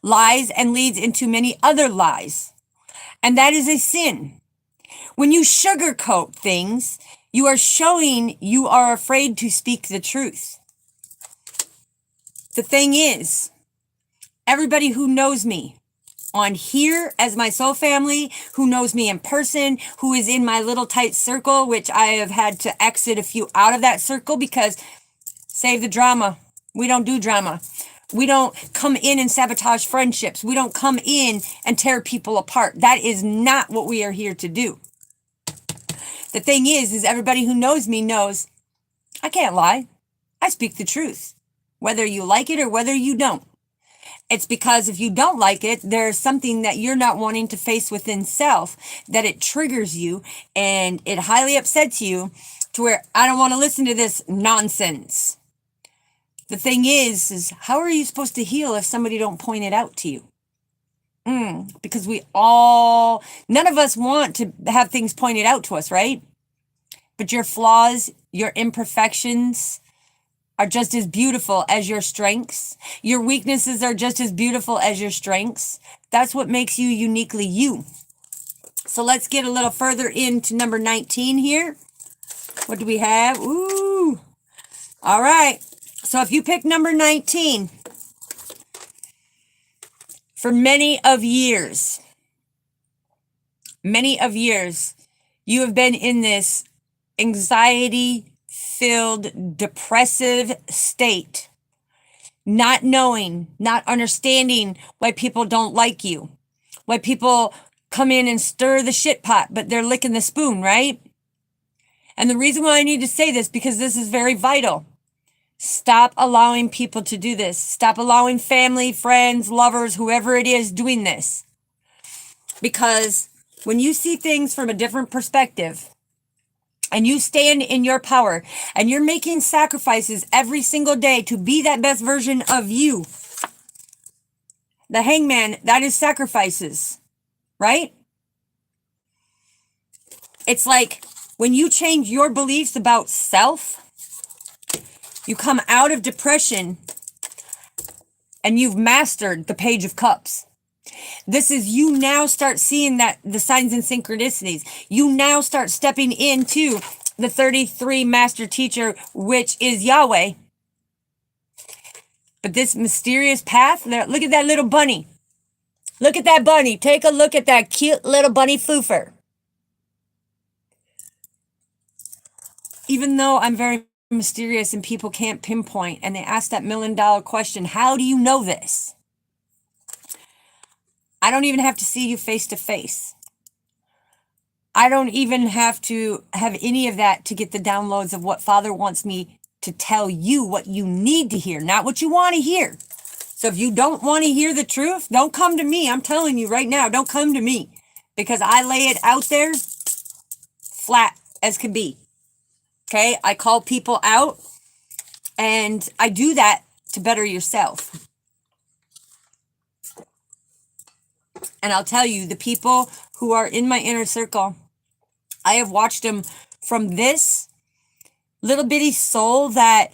lies and leads into many other lies. And that is a sin. When you sugarcoat things, you are showing you are afraid to speak the truth. The thing is, everybody who knows me on here as my soul family, who knows me in person, who is in my little tight circle, which I have had to exit a few out of that circle because save the drama. We don't do drama. We don't come in and sabotage friendships. We don't come in and tear people apart. That is not what we are here to do. The thing is everybody who knows me knows I can't lie. I speak the truth, whether you like it or whether you don't. It's because if you don't like it, there's something that you're not wanting to face within self, that it triggers you and it highly upsets you to where I don't want to listen to this nonsense. The thing is how are you supposed to heal if somebody don't point it out to you? Because none of us want to have things pointed out to us, right? But your flaws, your imperfections are just as beautiful as your strengths. Your weaknesses are just as beautiful as your strengths. That's what makes you uniquely you. So let's get a little further into number 19 here. What do we have? Ooh. All right. So if you pick number 19, for many of years, you have been in this anxiety-filled, depressive state, not knowing, not understanding why people don't like you, why people come in and stir the shit pot, but they're licking the spoon, right? And the reason why I need to say this, because this is very vital. Stop allowing people to do this. Stop allowing family, friends, lovers, whoever it is doing this. Because when you see things from a different perspective and you stand in your power and you're making sacrifices every single day to be that best version of you, the hangman, that is sacrifices, right? It's like when you change your beliefs about self, you come out of depression and you've mastered the Page of Cups. This is you now start seeing that the signs and synchronicities. You now start stepping into the 33 master teacher, which is Yahweh. But this mysterious path, look at that little bunny. Look at that bunny. Take a look at that cute little bunny foofer. Even though I'm very mysterious and people can't pinpoint and they ask that $1 million question, how do you know this? I don't even have to see you face to face. I don't even have to have any of that to get the downloads of what Father wants me to tell you, what you need to hear, not what you want to hear. So if you don't want to hear the truth, don't come to me. I'm telling you right now, don't come to me, because I lay it out there flat as could be. Okay, I call people out, and I do that to better yourself. And I'll tell you, the people who are in my inner circle, I have watched them from this little bitty soul that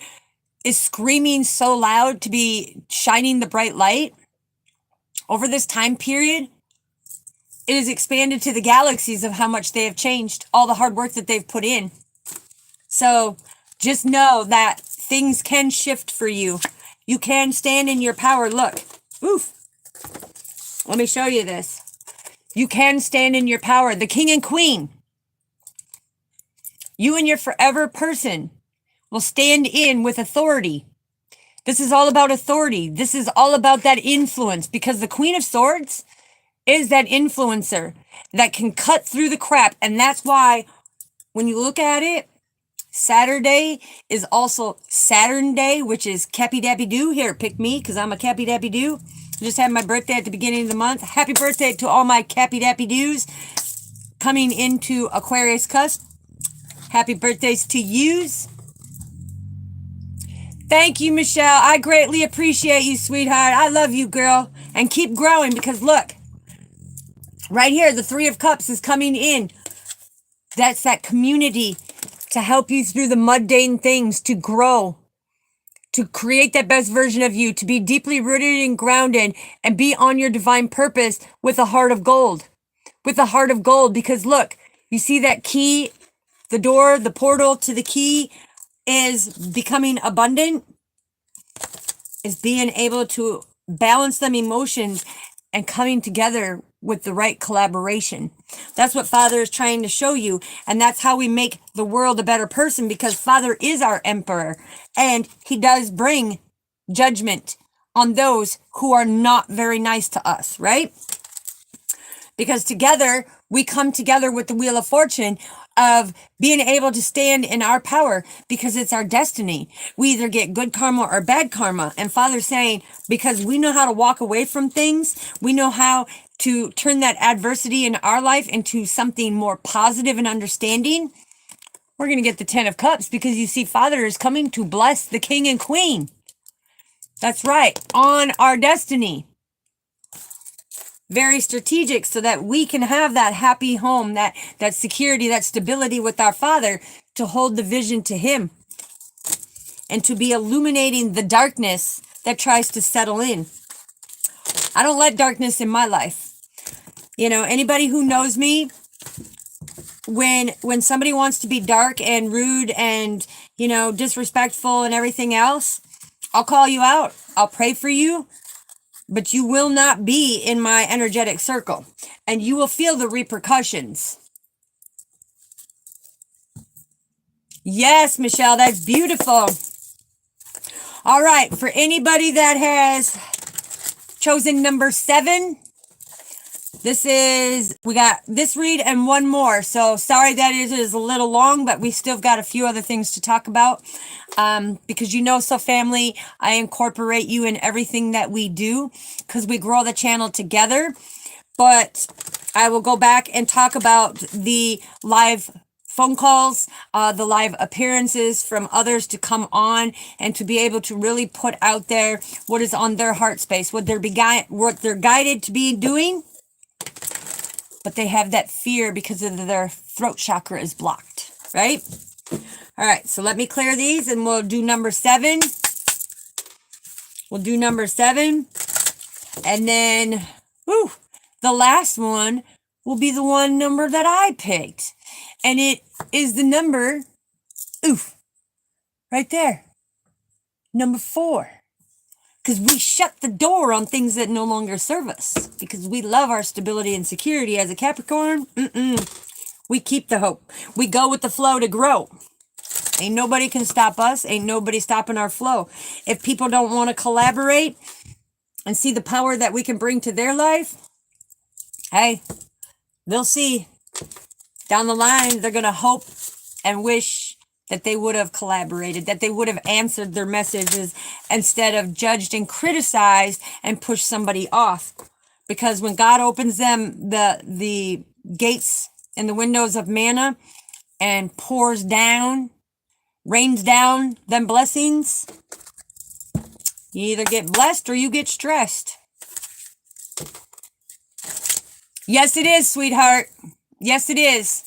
is screaming so loud to be shining the bright light. Over this time period, it has expanded to the galaxies of how much they have changed, all the hard work that they've put in. So just know that things can shift for you. You can stand in your power. Look, oof. Let me show you this. You can stand in your power. The king and queen. You and your forever person will stand in with authority. This is all about authority. This is all about that influence, because the Queen of Swords is that influencer that can cut through the crap. And that's why when you look at it, Saturday is also Saturn Day, which is Cappy Dappy Doo. Here, pick me, because I'm a Cappy Dappy Doo. I just had my birthday at the beginning of the month. Happy birthday to all my Cappy Dappy Doos coming into Aquarius cusp. Happy birthdays to yous. Thank you, Michelle. I greatly appreciate you, sweetheart. I love you, girl. And keep growing, because look, right here, the Three of Cups is coming in. That's that community to help you through the mundane things, to grow, to create that best version of you, to be deeply rooted and grounded and be on your divine purpose with a heart of gold. With a heart of gold, because look, you see that key, the door, the portal to the key is becoming abundant, is being able to balance them emotions and coming together with the right collaboration. That's what Father is trying to show you. And that's how we make the world a better person, because Father is our emperor and he does bring judgment on those who are not very nice to us, right? Because together we come together with the Wheel of Fortune of being able to stand in our power, because it's our destiny. We either get good karma or bad karma. And Father's saying, because we know how to walk away from things, we know how to turn that adversity in our life into something more positive and understanding, we're going to get the 10 of Cups, because you see, Father is coming to bless the king and queen. That's right, on our destiny. Very strategic, so that we can have that happy home, that security, that stability with our Father, to hold the vision to him and to be illuminating the darkness that tries to settle in. I don't let darkness in my life. You know, anybody who knows me, when somebody wants to be dark and rude and, you know, disrespectful and everything else, I'll call you out. I'll pray for you. But you will not be in my energetic circle, and you will feel the repercussions. Yes, Michelle, that's beautiful. All right, for anybody that has chosen number 7, we got this read and one more. So sorry that it is a little long, but we still got a few other things to talk about. Because so family, I incorporate you in everything that we do, because we grow the channel together. But I will go back and talk about the live phone calls, the live appearances from others to come on and to be able to really put out there what is on their heart space, what they're guided to be doing. But they have that fear because of their throat chakra is blocked, right? All right, so let me clear these and we'll do number 7. We'll do number 7. And then, the last one will be the one number that I picked. And it is the number, right there, number 4. Because we shut the door on things that no longer serve us. Because we love our stability and security as a Capricorn. We keep the hope. We go with the flow to grow. Ain't nobody can stop us. Ain't nobody stopping our flow. If people don't want to collaborate and see the power that we can bring to their life, hey, they'll see. Down the line, they're going to hope and wish that they would have collaborated, that they would have answered their messages instead of judged and criticized and pushed somebody off. Because when God opens them the gates and the windows of manna and rains down them blessings, you either get blessed or you get stressed. Yes, it is, sweetheart. Yes, it is.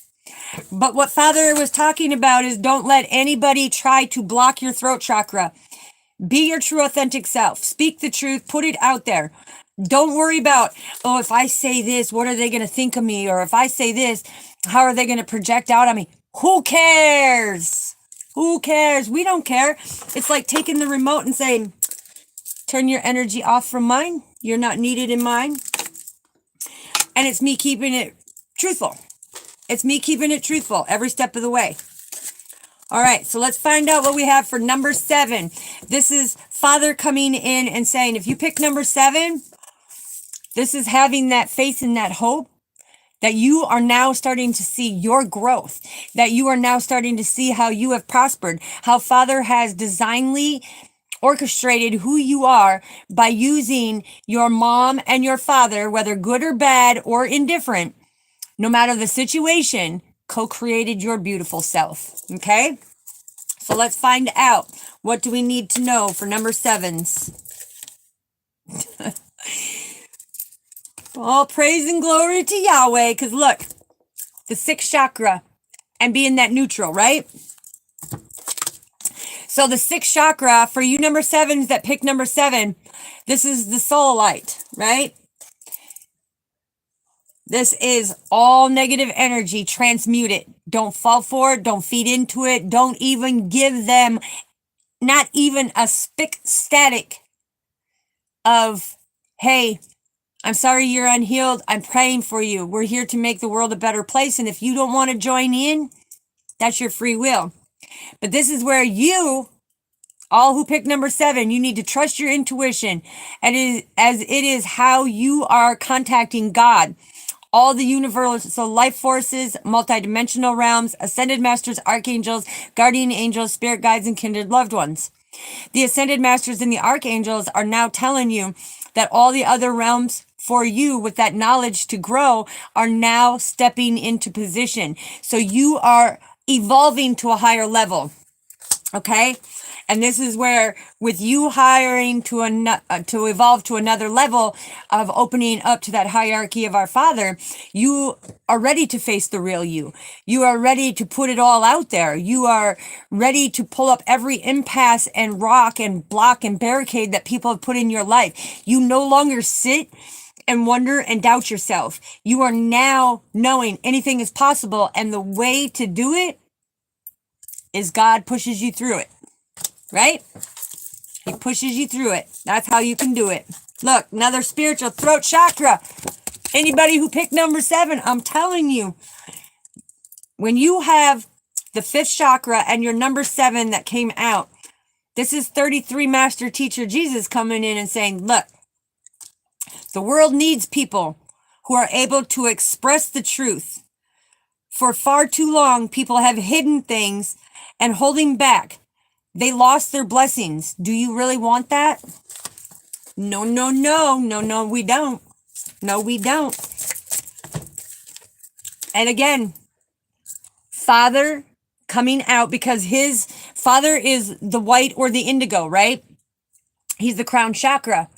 But what Father was talking about is, don't let anybody try to block your throat chakra. Be your true authentic self. Speak the truth. Put it out there. Don't worry about, if I say this, what are they going to think of me? Or if I say this, how are they going to project out on me? Who cares? Who cares? We don't care. It's like taking the remote and saying, turn your energy off from mine. You're not needed in mine. And it's me keeping it truthful. It's me keeping it truthful every step of the way. All right, so let's find out what we have for number 7. This is Father coming in and saying, if you pick number 7, this is having that faith and that hope that you are now starting to see your growth, that you are now starting to see how you have prospered, how Father has designedly orchestrated who you are by using your mom and your father, whether good or bad or indifferent, no matter the situation, co-created your beautiful self. Okay? So let's find out. What do we need to know for number 7s? All praise and glory to Yahweh. Because look, the 6th chakra and being that neutral, right? So the 6th chakra, for you number 7s that pick number 7, this is the soul light, right? This is all negative energy. Transmute it. Don't fall for it. Don't feed into it. Don't even give them not even a spick static of, hey, I'm sorry you're unhealed. I'm praying for you. We're here to make the world a better place. And if you don't want to join in, that's your free will. But this is where you, all who pick number 7, you need to trust your intuition. And as it is how you are contacting God. All the universal life forces, multidimensional realms, ascended masters, archangels, guardian angels, spirit guides, and kindred loved ones. The ascended masters and the archangels are now telling you that all the other realms for you with that knowledge to grow are now stepping into position. So you are evolving to a higher level. Okay? And this is where, with you hiring to evolve to another level of opening up to that hierarchy of our Father, you are ready to face the real you. You are ready to put it all out there. You are ready to pull up every impasse and rock and block and barricade that people have put in your life. You no longer sit and wonder and doubt yourself. You are now knowing anything is possible, and the way to do it is God pushes you through it. Right? He pushes you through it. That's how you can do it. Look, another spiritual throat chakra. Anybody who picked number 7, I'm telling you, when you have the 5th chakra and your number 7 that came out, this is 33 Master Teacher Jesus coming in and saying, look, the world needs people who are able to express the truth. For far too long, people have hidden things and holding back. They lost their blessings. Do you really want that? No, no, no. No, no, we don't. No, we don't. And again, Father coming out, because his Father is the white or the indigo, right? He's the crown chakra.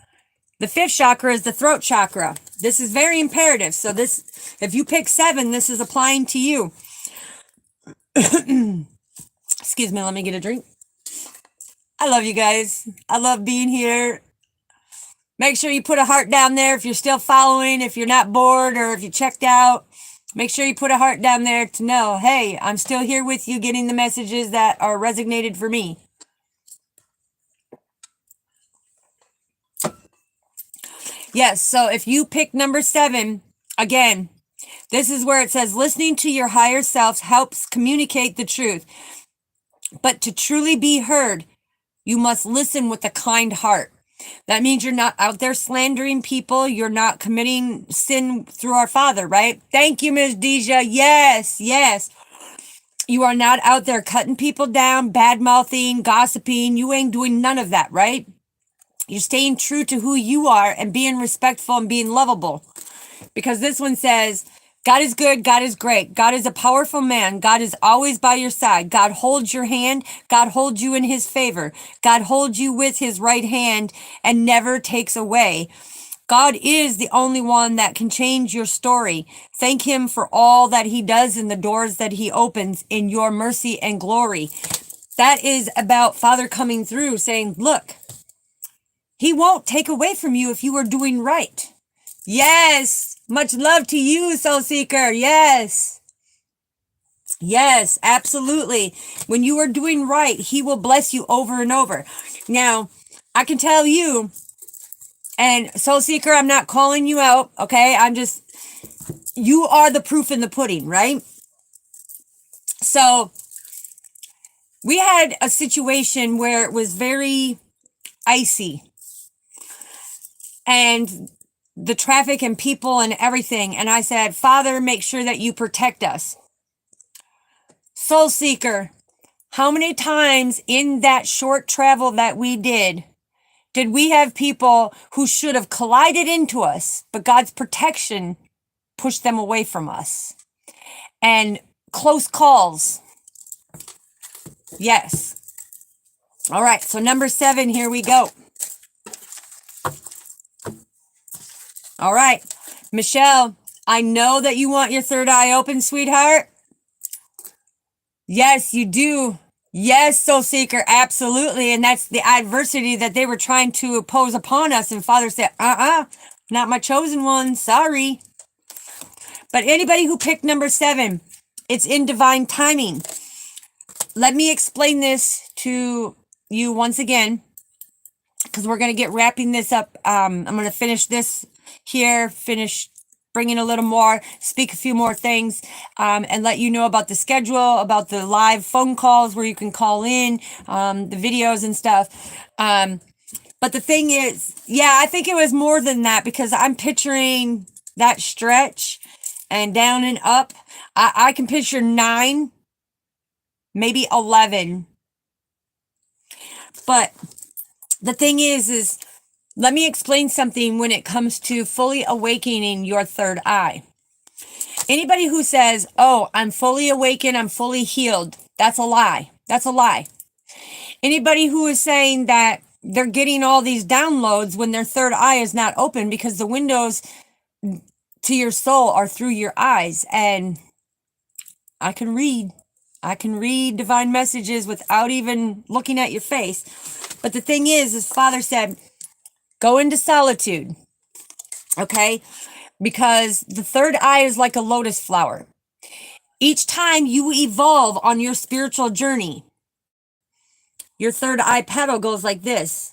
The 5th chakra is the throat chakra. This is very imperative. So this, if you pick 7, this is applying to you. Excuse me, let me get a drink. I love you guys. I love being here. Make sure you put a heart down there if you're still following, if you're not bored or if you checked out. Make sure you put a heart down there to know, hey, I'm still here with you getting the messages that are resonated for me. Yes, so if you pick number 7, again, this is where it says listening to your higher self helps communicate the truth. But to truly be heard, you must listen with a kind heart. That means you're not out there slandering people. You're not committing sin through our Father, right? Thank you, Ms. Deja. Yes, yes. You are not out there cutting people down, bad-mouthing, gossiping. You ain't doing none of that, right? You're staying true to who you are and being respectful and being lovable. Because this one says, God is good. God is great. God is a powerful man. God is always by your side. God holds your hand. God holds you in his favor. God holds you with his right hand and never takes away. God is the only one that can change your story. Thank him for all that he does and the doors that he opens in your mercy and glory. That is about Father coming through saying, look, he won't take away from you if you are doing right. Yes. Much love to you, Soul Seeker. Yes. Yes, absolutely. When you are doing right, he will bless you over and over. Now, I can tell you, and Soul Seeker, I'm not calling you out, okay? You are the proof in the pudding, right? So, We had a situation where it was very icy, and the traffic and people and everything. And I said, Father, make sure that you protect us. Soul Seeker, how many times in that short travel that we did we have people who should have collided into us, but God's protection pushed them away from us? And close calls. Yes. All right. So number 7, here we go. All right. Michelle, I know that you want your third eye open, sweetheart. Yes, you do. Yes, Soul Seeker, absolutely. And that's the adversity that they were trying to impose upon us. And Father said, not my chosen one. Sorry. But anybody who picked number 7, it's in divine timing. Let me explain this to you once again, because we're going to get wrapping this up. I'm going to finish this here, bringing a little more, speak a few more things, and let you know about the schedule, about the live phone calls where you can call in, the videos and stuff. But the thing is, yeah, I think it was more than that, because I'm picturing that stretch and down and up. I can picture 9, maybe 11. But the thing is let me explain something when it comes to fully awakening your third eye. Anybody who says, oh, I'm fully awakened, I'm fully healed, that's a lie. That's a lie. Anybody who is saying that they're getting all these downloads when their third eye is not open, because the windows to your soul are through your eyes. And I can read divine messages without even looking at your face. But the thing is Father said, go into solitude, okay? Because the third eye is like a lotus flower. Each time you evolve on your spiritual journey, your third eye petal goes like this,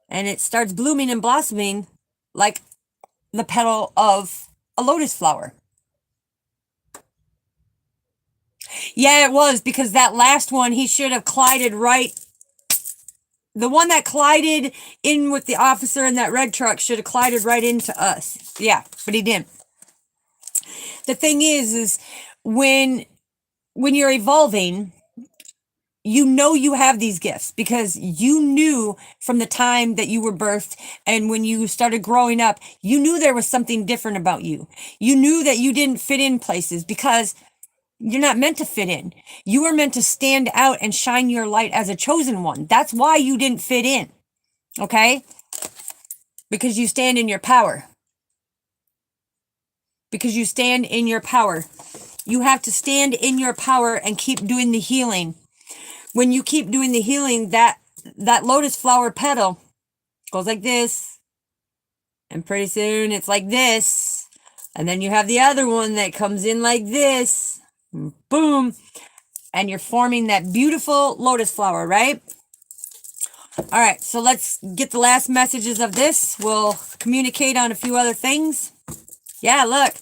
and it starts blooming and blossoming like the petal of a lotus flower. Yeah, it was, because that last one, he should have collided right. The one that collided in with the officer in that red truck should have collided right into us. Yeah, but he didn't. The thing is when you're evolving, you know you have these gifts, because you knew from the time that you were birthed, and when you started growing up, you knew there was something different about you. You knew that you didn't fit in places, because you're not meant to fit in. You were meant to stand out and shine your light as a chosen one. That's why you didn't fit in. Okay? Because you stand in your power. Because you stand in your power. You have to stand in your power and keep doing the healing. When you keep doing the healing, that lotus flower petal goes like this. And pretty soon it's like this. And then you have the other one that comes in like this. Boom. And you're forming that beautiful lotus flower, right? All right, so let's get the last messages of this. We'll communicate on a few other things. Yeah, look.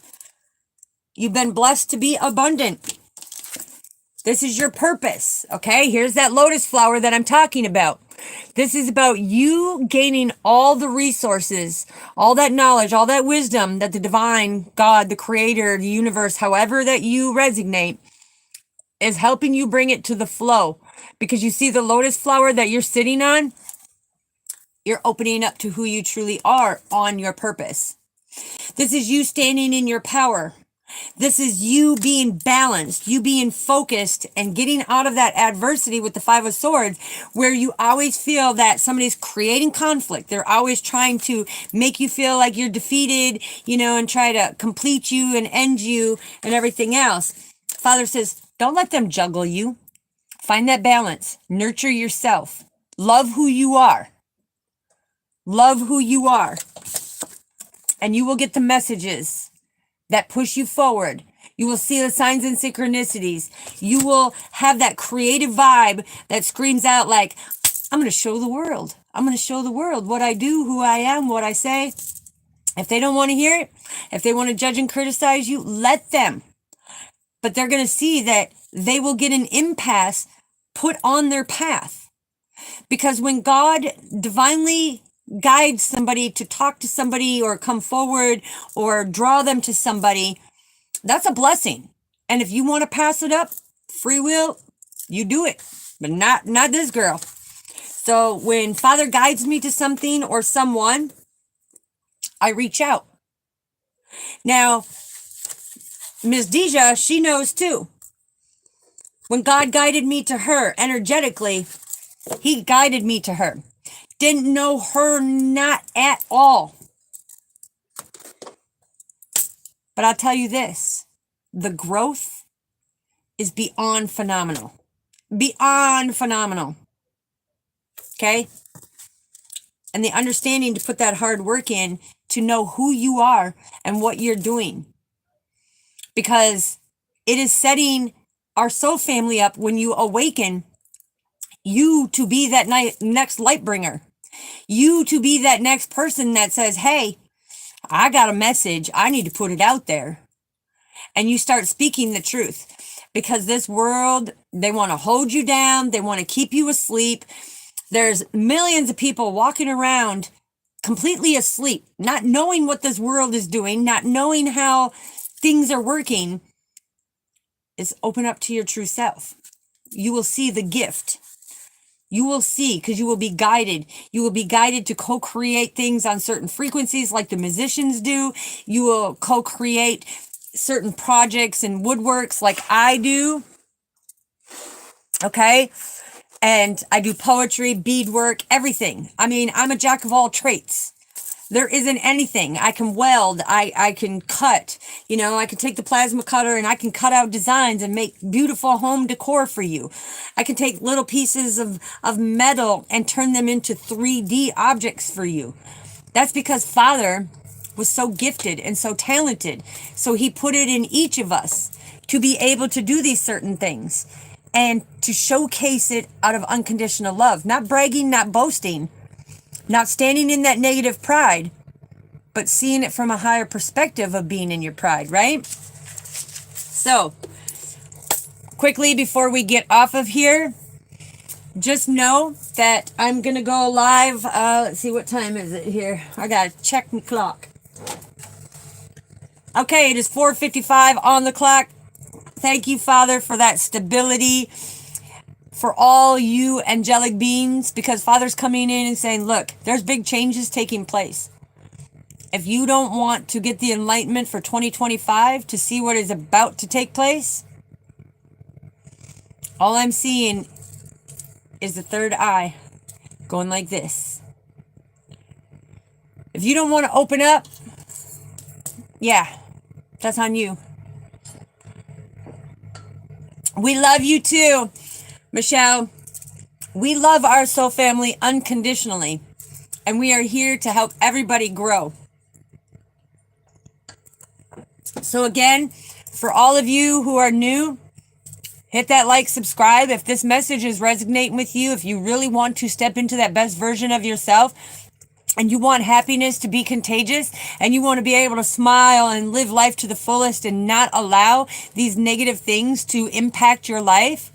You've been blessed to be abundant. This is your purpose, okay? Here's that lotus flower that I'm talking about. This is about you gaining all the resources, all that knowledge, all that wisdom that the divine, God, the creator, the universe, however that you resonate, is helping you bring it to the flow. Because you see the lotus flower that you're sitting on, you're opening up to who you truly are on your purpose. This is you standing in your power. This is you being balanced, you being focused, and getting out of that adversity with the 5 of Swords, where you always feel that somebody's creating conflict. They're always trying to make you feel like you're defeated, and try to complete you and end you and everything else. Father says, don't let them juggle you. Find that balance. Nurture yourself. Love who you are. Love who you are. And you will get the messages that push you forward. You will see the signs and synchronicities. You will have that creative vibe that screams out like, I'm going to show the world. I'm going to show the world what I do, who I am, what I say. If they don't want to hear it, if they want to judge and criticize you, let them. But they're going to see that they will get an impasse put on their path. Because when God divinely guides somebody to talk to somebody or come forward or draw them to somebody, that's a blessing. And if you want to pass it up, free will, you do it. But not this girl. So when Father guides me to something or someone, I reach out. Now, Ms. Deja, she knows too. When God guided me to her energetically, he guided me to her. Didn't know her, not at all. But I'll tell you this, the growth is beyond phenomenal. Beyond phenomenal. Okay? And the understanding to put that hard work in to know who you are and what you're doing. Because it is setting our soul family up when you awaken, you to be that next light bringer. You to be that next person that says, hey, I got a message. I need to put it out there. And you start speaking the truth. Because this world, they want to hold you down. They want to keep you asleep. There's millions of people walking around completely asleep, not knowing what this world is doing, not knowing how things are working. Is open up to your true self. You will see the gift. You will see, because you will be guided. You will be guided to co-create things on certain frequencies like the musicians do. You will co-create certain projects and woodworks like I do. Okay? And I do poetry, beadwork, everything. I mean, I'm a jack of all trades. There isn't anything. I can weld, I can cut, I can take the plasma cutter and I can cut out designs and make beautiful home decor for you. I can take little pieces of metal and turn them into 3D objects for you. That's because Father was so gifted and so talented. So he put it in each of us to be able to do these certain things and to showcase it out of unconditional love, not bragging, not boasting. Not standing in that negative pride, but seeing it from a higher perspective of being in your pride, right? So, quickly before we get off of here, just know that I'm going to go live. Let's see, what time is it here? I got to check my clock. Okay, it is 4:55 on the clock. Thank you, Father, for that stability. For all you angelic beings, because Father's coming in and saying, look, there's big changes taking place. If you don't want to get the enlightenment for 2025 to see what is about to take place, all I'm seeing is the third eye going like this. If you don't want to open up, yeah, that's on you. We love you too. Michelle, we love our soul family unconditionally, and we are here to help everybody grow. So again, for all of you who are new, hit that like, subscribe. If this message is resonating with you, if you really want to step into that best version of yourself, and you want happiness to be contagious, and you want to be able to smile and live life to the fullest and not allow these negative things to impact your life,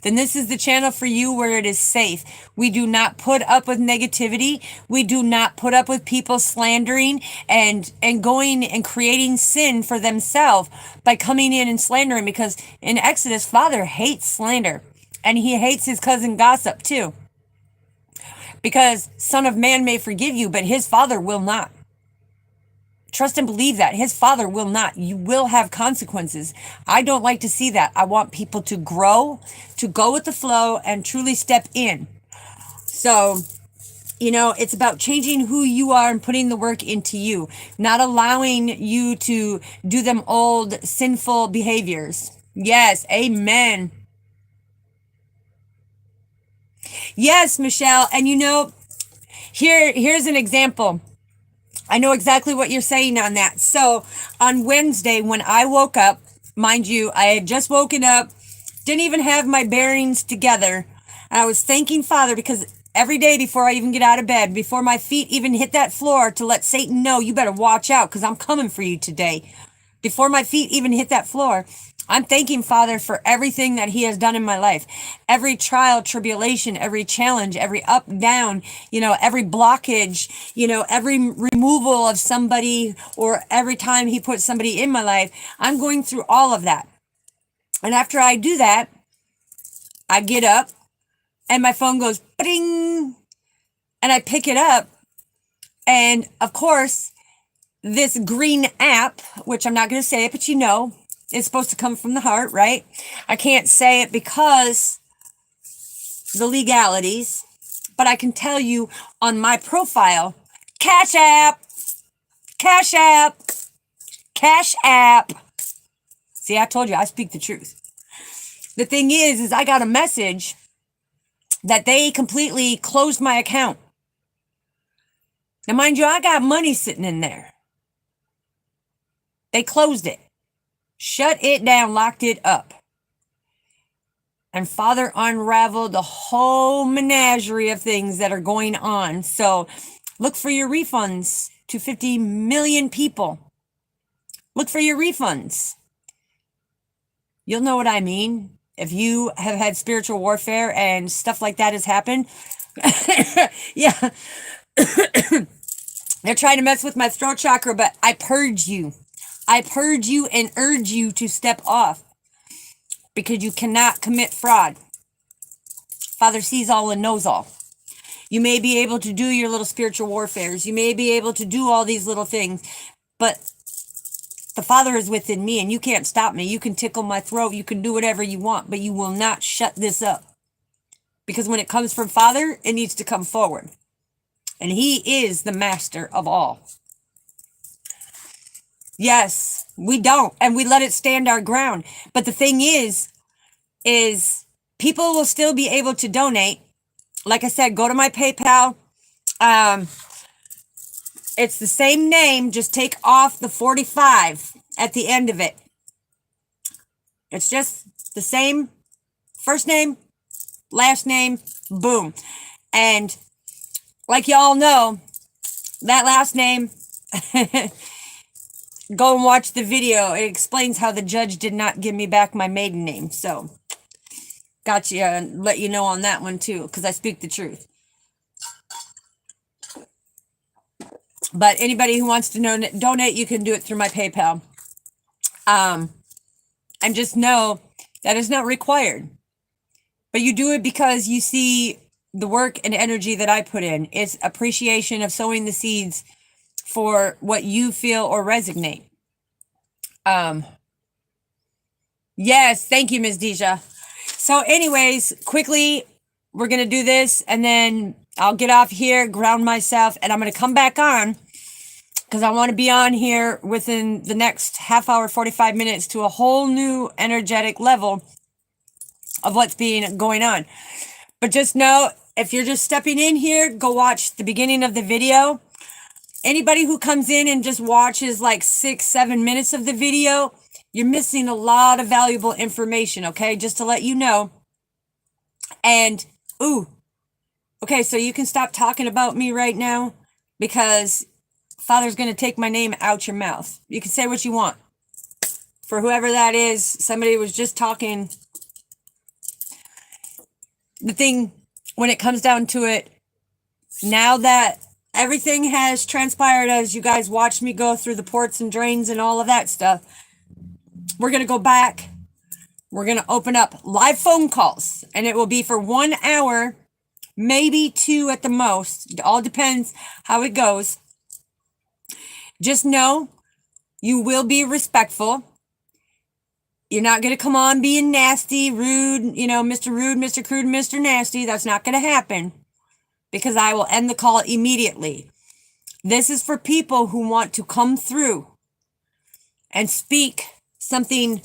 then this is the channel for you where it is safe. We do not put up with negativity. We do not put up with people slandering and going and creating sin for themselves by coming in and slandering, because in Exodus, Father hates slander, and he hates his cousin gossip too. Because Son of Man may forgive you, but his Father will not. Trust and believe that. His Father will not. You will have consequences. I don't like to see that. I want people to grow, to go with the flow, and truly step in. So, it's about changing who you are and putting the work into you, not allowing you to do them old, sinful behaviors. Yes, amen. Yes, Michelle. And here's an example. I know exactly what you're saying on that. So on Wednesday, when I woke up, mind you, I had just woken up, didn't even have my bearings together. And I was thanking Father, because every day before I even get out of bed, before my feet even hit that floor, to let Satan know, you better watch out because I'm coming for you today. Before my feet even hit that floor, I'm thanking Father for everything that He has done in my life. Every trial, tribulation, every challenge, every up, down, every blockage, every removal of somebody, or every time He puts somebody in my life. I'm going through all of that. And after I do that, I get up and my phone goes bing, and I pick it up. And of course, this green app, which I'm not going to say it, but it's supposed to come from the heart, right? I can't say it because the legalities, but I can tell you on my profile, Cash App, Cash App, Cash App. See, I told you I speak the truth. The thing is I got a message that they completely closed my account. Now, mind you, I got money sitting in there. They closed it, shut it down, locked it up. And Father unraveled the whole menagerie of things that are going on. So look for your refunds to 50 million people. Look for your refunds. You'll know what I mean. If you have had spiritual warfare and stuff like that has happened. Yeah. They're trying to mess with my throat chakra, but I purge you. I purge you and urge you to step off, because you cannot commit fraud. Father sees all and knows all. You may be able to do your little spiritual warfares. You may be able to do all these little things, but the Father is within me and you can't stop me. You can tickle my throat. You can do whatever you want, but you will not shut this up. Because when it comes from Father, it needs to come forward. And He is the master of all. Yes, we don't. And we let it stand our ground. But the thing is people will still be able to donate. Like I said, go to my PayPal. It's the same name, just take off the 45 at the end of it. It's just the same first name, last name, boom. And like y'all know, that last name, go and watch the video. It explains how the judge did not give me back my maiden name. So, got you, let you know on that one too, because I speak the truth. But anybody who wants to donate, you can do it through my PayPal. And just know that is not required. But you do it because you see the work and energy that I put in. It's appreciation of sowing the seeds for what you feel or resonate. Yes, thank you, Ms. Deja. So anyways, quickly, we're going to do this and then I'll get off here, ground myself, and I'm going to come back on because I want to be on here within the next half hour, 45 minutes to a whole new energetic level of what's going on. But just know, if you're just stepping in here, go watch the beginning of the video. Anybody who comes in and just watches like 6-7 minutes of the video, you're missing a lot of valuable information, okay? Just to let you know. And, okay, so you can stop talking about me right now because Father's going to take my name out your mouth. You can say what you want. For whoever that is, somebody was just talking. The thing, when it comes down to it, now that everything has transpired as you guys watched me go through the ports and drains and all of that stuff, we're going to go back. We're going to open up live phone calls, and it will be for 1 hour, maybe 2 at the most. It all depends how it goes. Just know you will be respectful. You're not going to come on being nasty, rude, Mr. Rude, Mr. Crude, Mr. Nasty. That's not going to happen because I will end the call immediately. This is for people who want to come through and speak something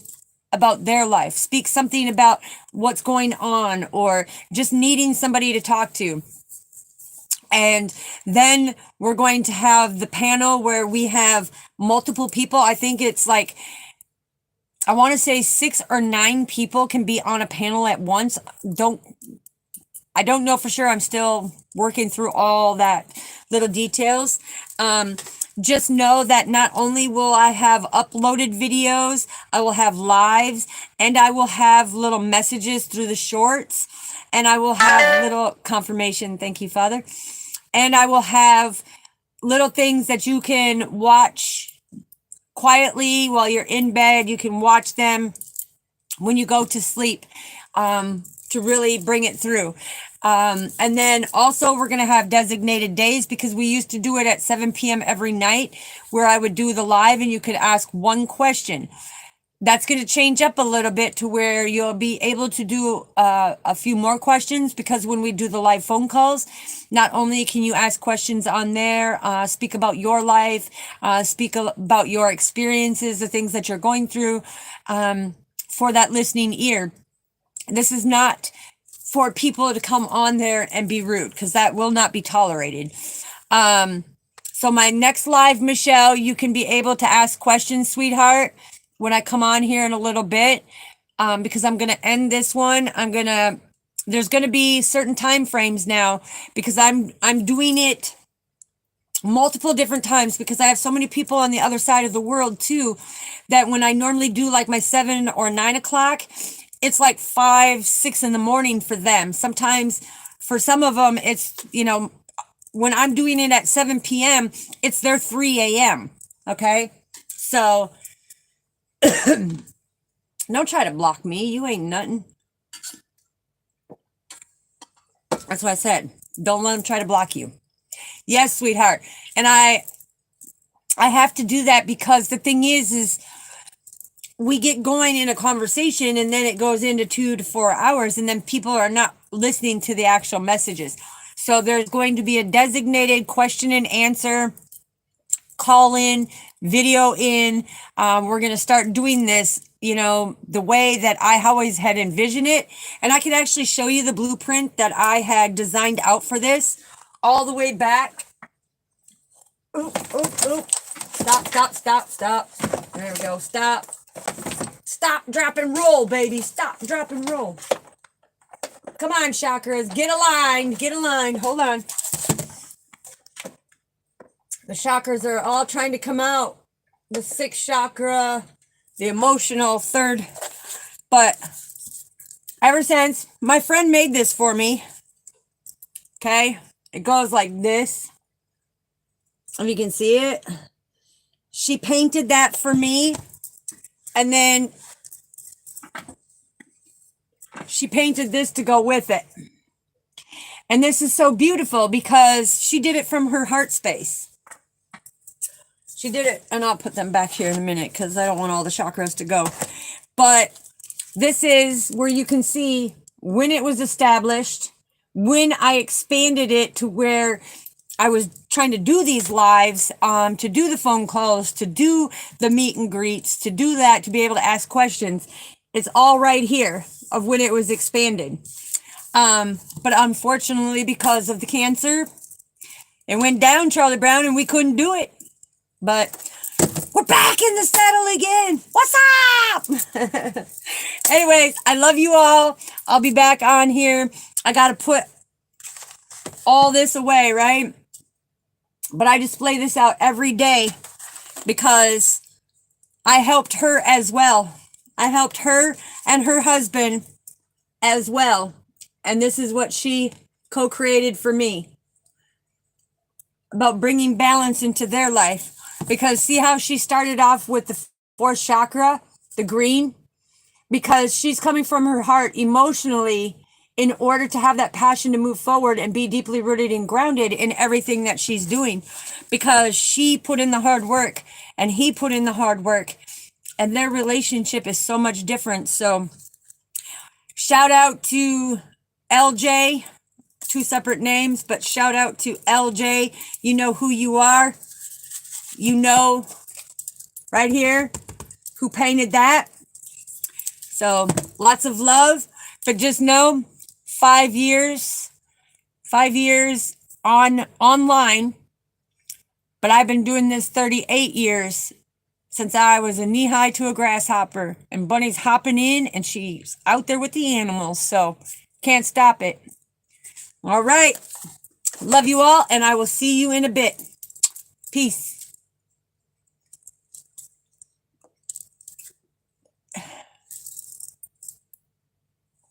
about their life, speak something about what's going on, or just needing somebody to talk to. And then we're going to have the panel where we have multiple people. I think it's like, I want to say 6 or 9 people can be on a panel at once. I don't know for sure. I'm still working through all that little details. just know that not only will I have uploaded videos, I will have lives, and I will have little messages through the shorts, and I will have little confirmation. Thank you, Father. And I will have little things that you can watch quietly while you're in bed. You can watch them when you go to sleep, to really bring it through. And then also we're going to have designated days, because we used to do it at 7 p.m. every night, where I would do the live and you could ask one question. That's going to change up a little bit to where you'll be able to do a few more questions, because when we do the live phone calls, not only can you ask questions on there, speak about your life, speak about your experiences, the things that you're going through, for that listening ear. This is not for people to come on there and be rude, because that will not be tolerated. So my next live, Michelle, you can be able to ask questions, sweetheart, when I come on here in a little bit, because I'm going to end this one. There's going to be certain time frames now, because I'm doing it multiple different times, because I have so many people on the other side of the world too, that when I normally do like my 7 or 9 o'clock, it's like 5, 6 in the morning for them. Sometimes for some of them, it's, when I'm doing it at 7 p.m., it's their 3 a.m. Okay. So don't try to block me. You ain't nothing. That's what I said. Don't let them try to block you. Yes, sweetheart. And I have to do that, because the thing is we get going in a conversation and then it goes into 2 to 4 hours, and then people are not listening to the actual messages. So there's going to be a designated question and answer, call in, video in. We're going to start doing this, the way that I always had envisioned it. And I can actually show you the blueprint that I had designed out for this all the way back. Oop, oop, oop. Stop. There we go. Stop, drop, and roll, baby. Stop, drop, and roll. Come on, chakras. Get aligned. Hold on. The chakras are all trying to come out. The 6th chakra, the emotional 3rd. But ever since my friend made this for me, okay, it goes like this. If you can see it, she painted that for me. And then she painted this to go with it. And this is so beautiful, because she did it from her heart space. She did it, and I'll put them back here in a minute, because I don't want all the chakras to go. But this is where you can see when it was established, when I expanded it to where I was trying to do these lives, to do the phone calls, to do the meet and greets, to do that, to be able to ask questions. It's all right here of when it was expanded. But unfortunately, because of the cancer, it went down, Charlie Brown, and we couldn't do it. But we're back in the saddle again. What's up? Anyways, I love you all. I'll be back on here. I got to put all this away, right? But I display this out every day, because I helped her as well. I helped her and her husband as well. And this is what she co-created for me, about bringing balance into their life. Because see how she started off with the 4th chakra, the green? Because she's coming from her heart emotionally, in order to have that passion to move forward and be deeply rooted and grounded in everything that she's doing. Because she put in the hard work and he put in the hard work, and their relationship is so much different. So shout out to LJ, 2 separate names, but shout out to LJ. You know who you are. You know right here who painted that. So lots of love, but just know 5 years online, but I've been doing this 38 years, since I was a knee-high to a grasshopper, and Bunny's hopping in and she's out there with the animals. So can't stop it. All right. Love you all, and I will see you in a bit. Peace.